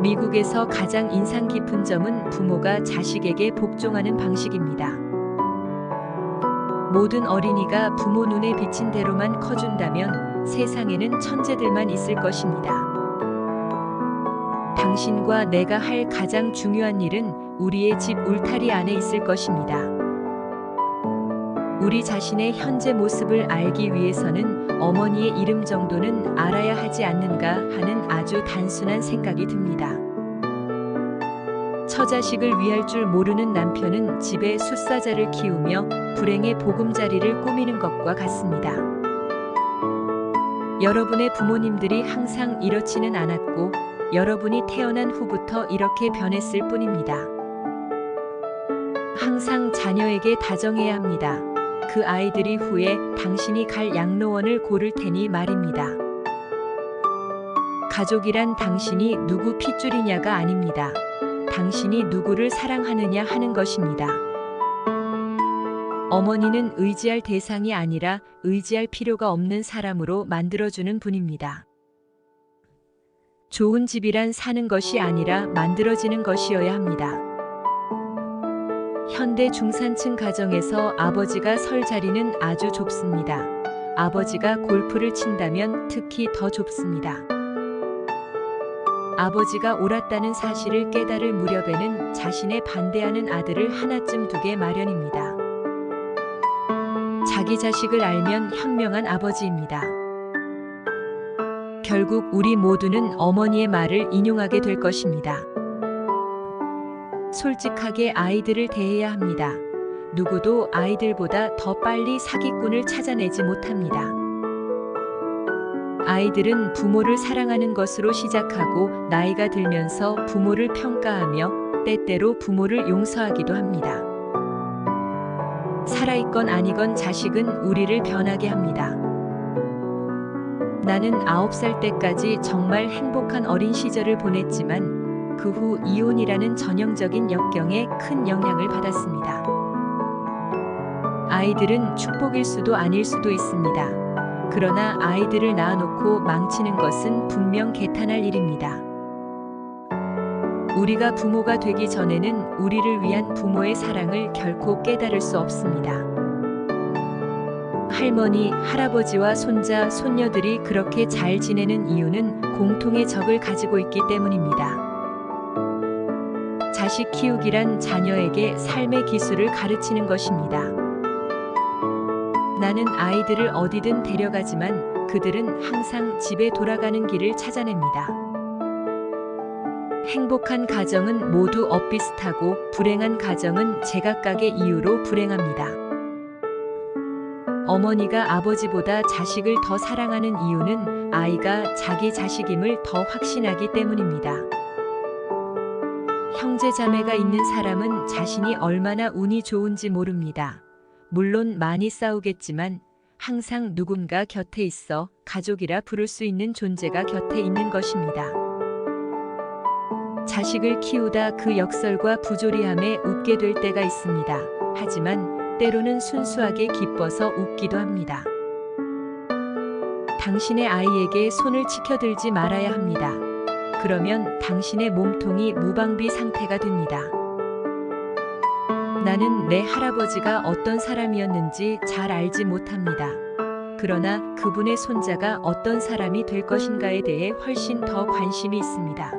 미국에서 가장 인상 깊은 점은 부모가 자식에게 복종하는 방식입니다. 모든 어린이가 부모 눈에 비친 대로만 커준다면 세상에는 천재들만 있을 것입니다. 당신과 내가 할 가장 중요한 일은 우리의 집 울타리 안에 있을 것입니다. 우리 자신의 현재 모습을 알기 위해서는 어머니의 이름 정도는 알아야 하지 않는가 하는 아주 단순한 생각이 듭니다. 처자식을 위할 줄 모르는 남편은 집에 숫사자를 키우며 불행의 보금자리를 꾸미는 것과 같습니다. 여러분의 부모님들이 항상 이렇지는 않았고 여러분이 태어난 후부터 이렇게 변했을 뿐입니다. 항상 자녀에게 다정해야 합니다. 그 아이들이 후에 당신이 갈 양로원을 고를 테니 말입니다. 가족이란 당신이 누구 핏줄이냐가 아닙니다. 당신이 누구를 사랑하느냐 하는 것입니다. 어머니는 의지할 대상이 아니라 의지할 필요가 없는 사람으로 만들어주는 분입니다. 좋은 집이란 사는 것이 아니라 만들어지는 것이어야 합니다. 현대 중산층 가정에서 아버지가 설 자리는 아주 좁습니다. 아버지가 골프를 친다면 특히 더 좁습니다. 아버지가 옳았다는 사실을 깨달을 무렵에는 자신에 반대하는 아들을 하나쯤 두게 마련입니다. 자기 자식을 알면 현명한 아버지입니다. 결국 우리 모두는 어머니의 말을 인용하게 될 것입니다. 솔직하게 아이들을 대해야 합니다. 누구도 아이들보다 더 빨리 사기꾼을 찾아내지 못합니다. 아이들은 부모를 사랑하는 것으로 시작하고 나이가 들면서 부모를 평가하며 때때로 부모를 용서하기도 합니다. 살아있건 아니건 자식은 우리를 변하게 합니다. 나는 9살 때까지 정말 행복한 어린 시절을 보냈지만 그 후 이혼이라는 전형적인 역경에 큰 영향을 받았습니다. 아이들은 축복일 수도 아닐 수도 있습니다. 그러나 아이들을 낳아놓고 망치는 것은 분명 개탄할 일입니다. 우리가 부모가 되기 전에는 우리를 위한 부모의 사랑을 결코 깨달을 수 없습니다. 할머니, 할아버지와 손자, 손녀들이 그렇게 잘 지내는 이유는 공통의 적을 가지고 있기 때문입니다. 자식 키우기란 자녀에게 삶의 기술을 가르치는 것입니다. 나는 아이들을 어디든 데려가지만 그들은 항상 집에 돌아가는 길을 찾아냅니다. 행복한 가정은 모두 엇비슷하고 불행한 가정은 제각각의 이유로 불행합니다. 어머니가 아버지보다 자식을 더 사랑하는 이유는 아이가 자기 자식임을 더 확신하기 때문입니다. 형제 자매가 있는 사람은 자신이 얼마나 운이 좋은지 모릅니다. 물론 많이 싸우겠지만 항상 누군가 곁에 있어 가족이라 부를 수 있는 존재가 곁에 있는 것입니다. 자식을 키우다 그 역설과 부조리함에 웃게 될 때가 있습니다. 하지만 때로는 순수하게 기뻐서 웃기도 합니다. 당신의 아이에게 손을 치켜들지 말아야 합니다. 그러면 당신의 몸통이 무방비 상태가 됩니다. 나는 내 할아버지가 어떤 사람이었는지 잘 알지 못합니다. 그러나 그분의 손자가 어떤 사람이 될 것인가에 대해 훨씬 더 관심이 있습니다.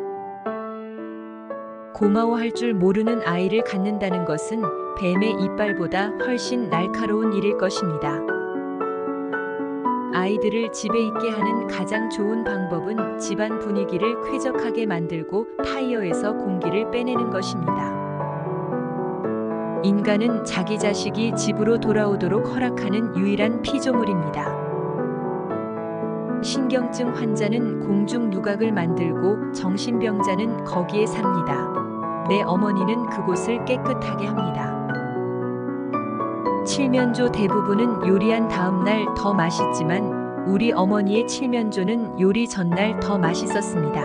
고마워할 줄 모르는 아이를 갖는다는 것은 뱀의 이빨보다 훨씬 날카로운 일일 것입니다. 아이들을 집에 있게 하는 가장 좋은 방법은 집안 분위기를 쾌적하게 만들고 타이어에서 공기를 빼내는 것입니다. 인간은 자기 자식이 집으로 돌아오도록 허락하는 유일한 피조물입니다. 신경증 환자는 공중 누각을 만들고 정신병자는 거기에 삽니다. 내 어머니는 그곳을 깨끗하게 합니다. 칠면조 대부분은 요리한 다음 날 더 맛있지만 우리 어머니의 칠면조는 요리 전날 더 맛있었습니다.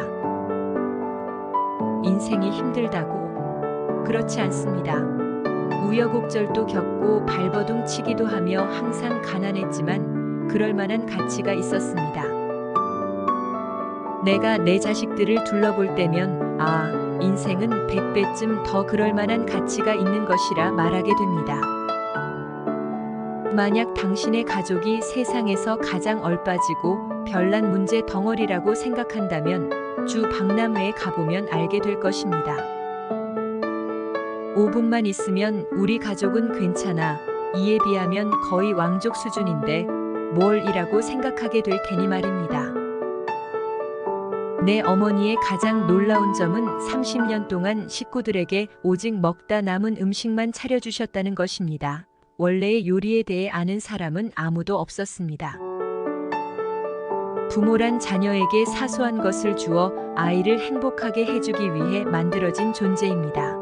인생이 힘들다고? 그렇지 않습니다. 우여곡절도 겪고 발버둥 치기도 하며 항상 가난했지만 그럴 만한 가치가 있었습니다. 내가 내 자식들을 둘러볼 때면 인생은 100배쯤 더 그럴 만한 가치가 있는 것이라 말하게 됩니다. 만약 당신의 가족이 세상에서 가장 얼빠지고 별난 문제 덩어리라고 생각한다면 주 박람회에 가보면 알게 될 것입니다. 5분만 있으면 우리 가족은 괜찮아. 이에 비하면 거의 왕족 수준인데 뭘 이라고 생각하게 될 테니 말입니다. 내 어머니의 가장 놀라운 점은 30년 동안 식구들에게 오직 먹다 남은 음식만 차려주셨다는 것입니다. 원래의 요리에 대해 아는 사람은 아무도 없었습니다. 부모란 자녀에게 사소한 것을 주어 아이를 행복하게 해주기 위해 만들어진 존재입니다.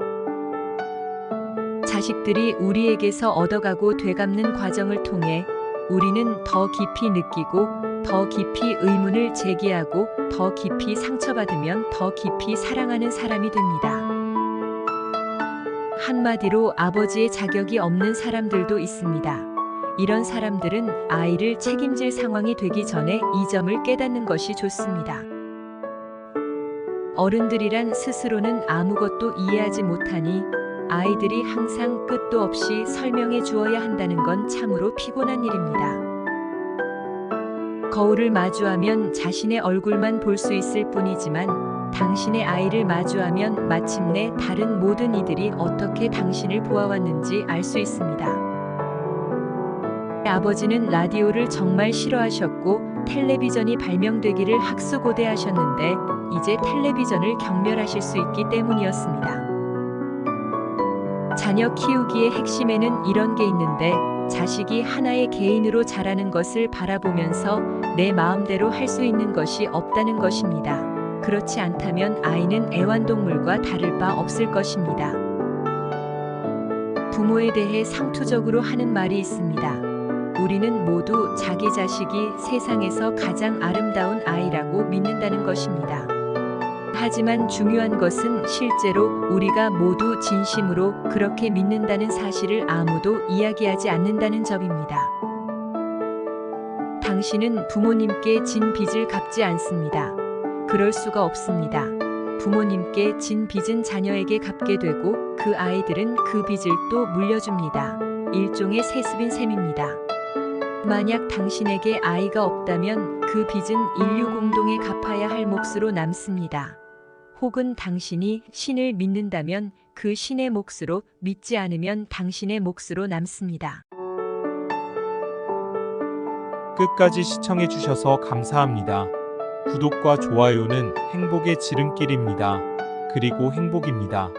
자식들이 우리에게서 얻어가고 되갚는 과정을 통해 우리는 더 깊이 느끼고 더 깊이 의문을 제기하고 더 깊이 상처받으면 더 깊이 사랑하는 사람이 됩니다. 한마디로 아버지의 자격이 없는 사람들도 있습니다. 이런 사람들은 아이를 책임질 상황이 되기 전에 이 점을 깨닫는 것이 좋습니다. 어른들이란 스스로는 아무것도 이해하지 못하니 아이들이 항상 끝도 없이 설명해 주어야 한다는 건 참으로 피곤한 일입니다. 거울을 마주하면 자신의 얼굴만 볼 수 있을 뿐이지만 당신의 아이를 마주하면 마침내 다른 모든 이들이 어떻게 당신을 보아왔는지 알 수 있습니다. 아버지는 라디오를 정말 싫어하셨고 텔레비전이 발명되기를 학수고대하셨는데 이제 텔레비전을 경멸하실 수 있기 때문이었습니다. 자녀 키우기의 핵심에는 이런 게 있는데 자식이 하나의 개인으로 자라는 것을 바라보면서 내 마음대로 할 수 있는 것이 없다는 것입니다. 그렇지 않다면 아이는 애완동물과 다를 바 없을 것입니다. 부모에 대해 상투적으로 하는 말이 있습니다. 우리는 모두 자기 자식이 세상에서 가장 아름다운 아이라고 믿는다는 것입니다. 하지만 중요한 것은 실제로 우리가 모두 진심으로 그렇게 믿는다는 사실을 아무도 이야기하지 않는다는 점입니다. 당신은 부모님께 진 빚을 갚지 않습니다. 그럴 수가 없습니다. 부모님께 진 빚은 자녀에게 갚게 되고 그 아이들은 그 빚을 또 물려줍니다. 일종의 세습인 셈입니다. 만약 당신에게 아이가 없다면 그 빚은 인류 공동에 갚아야 할 몫으로 남습니다. 혹은 당신이 신을 믿는다면 그 신의 몫으로, 믿지 않으면 당신의 몫으로 남습니다. 끝까지 시청해 주셔서 감사합니다. 구독과 좋아요는 행복의 지름길입니다. 그리고 행복입니다.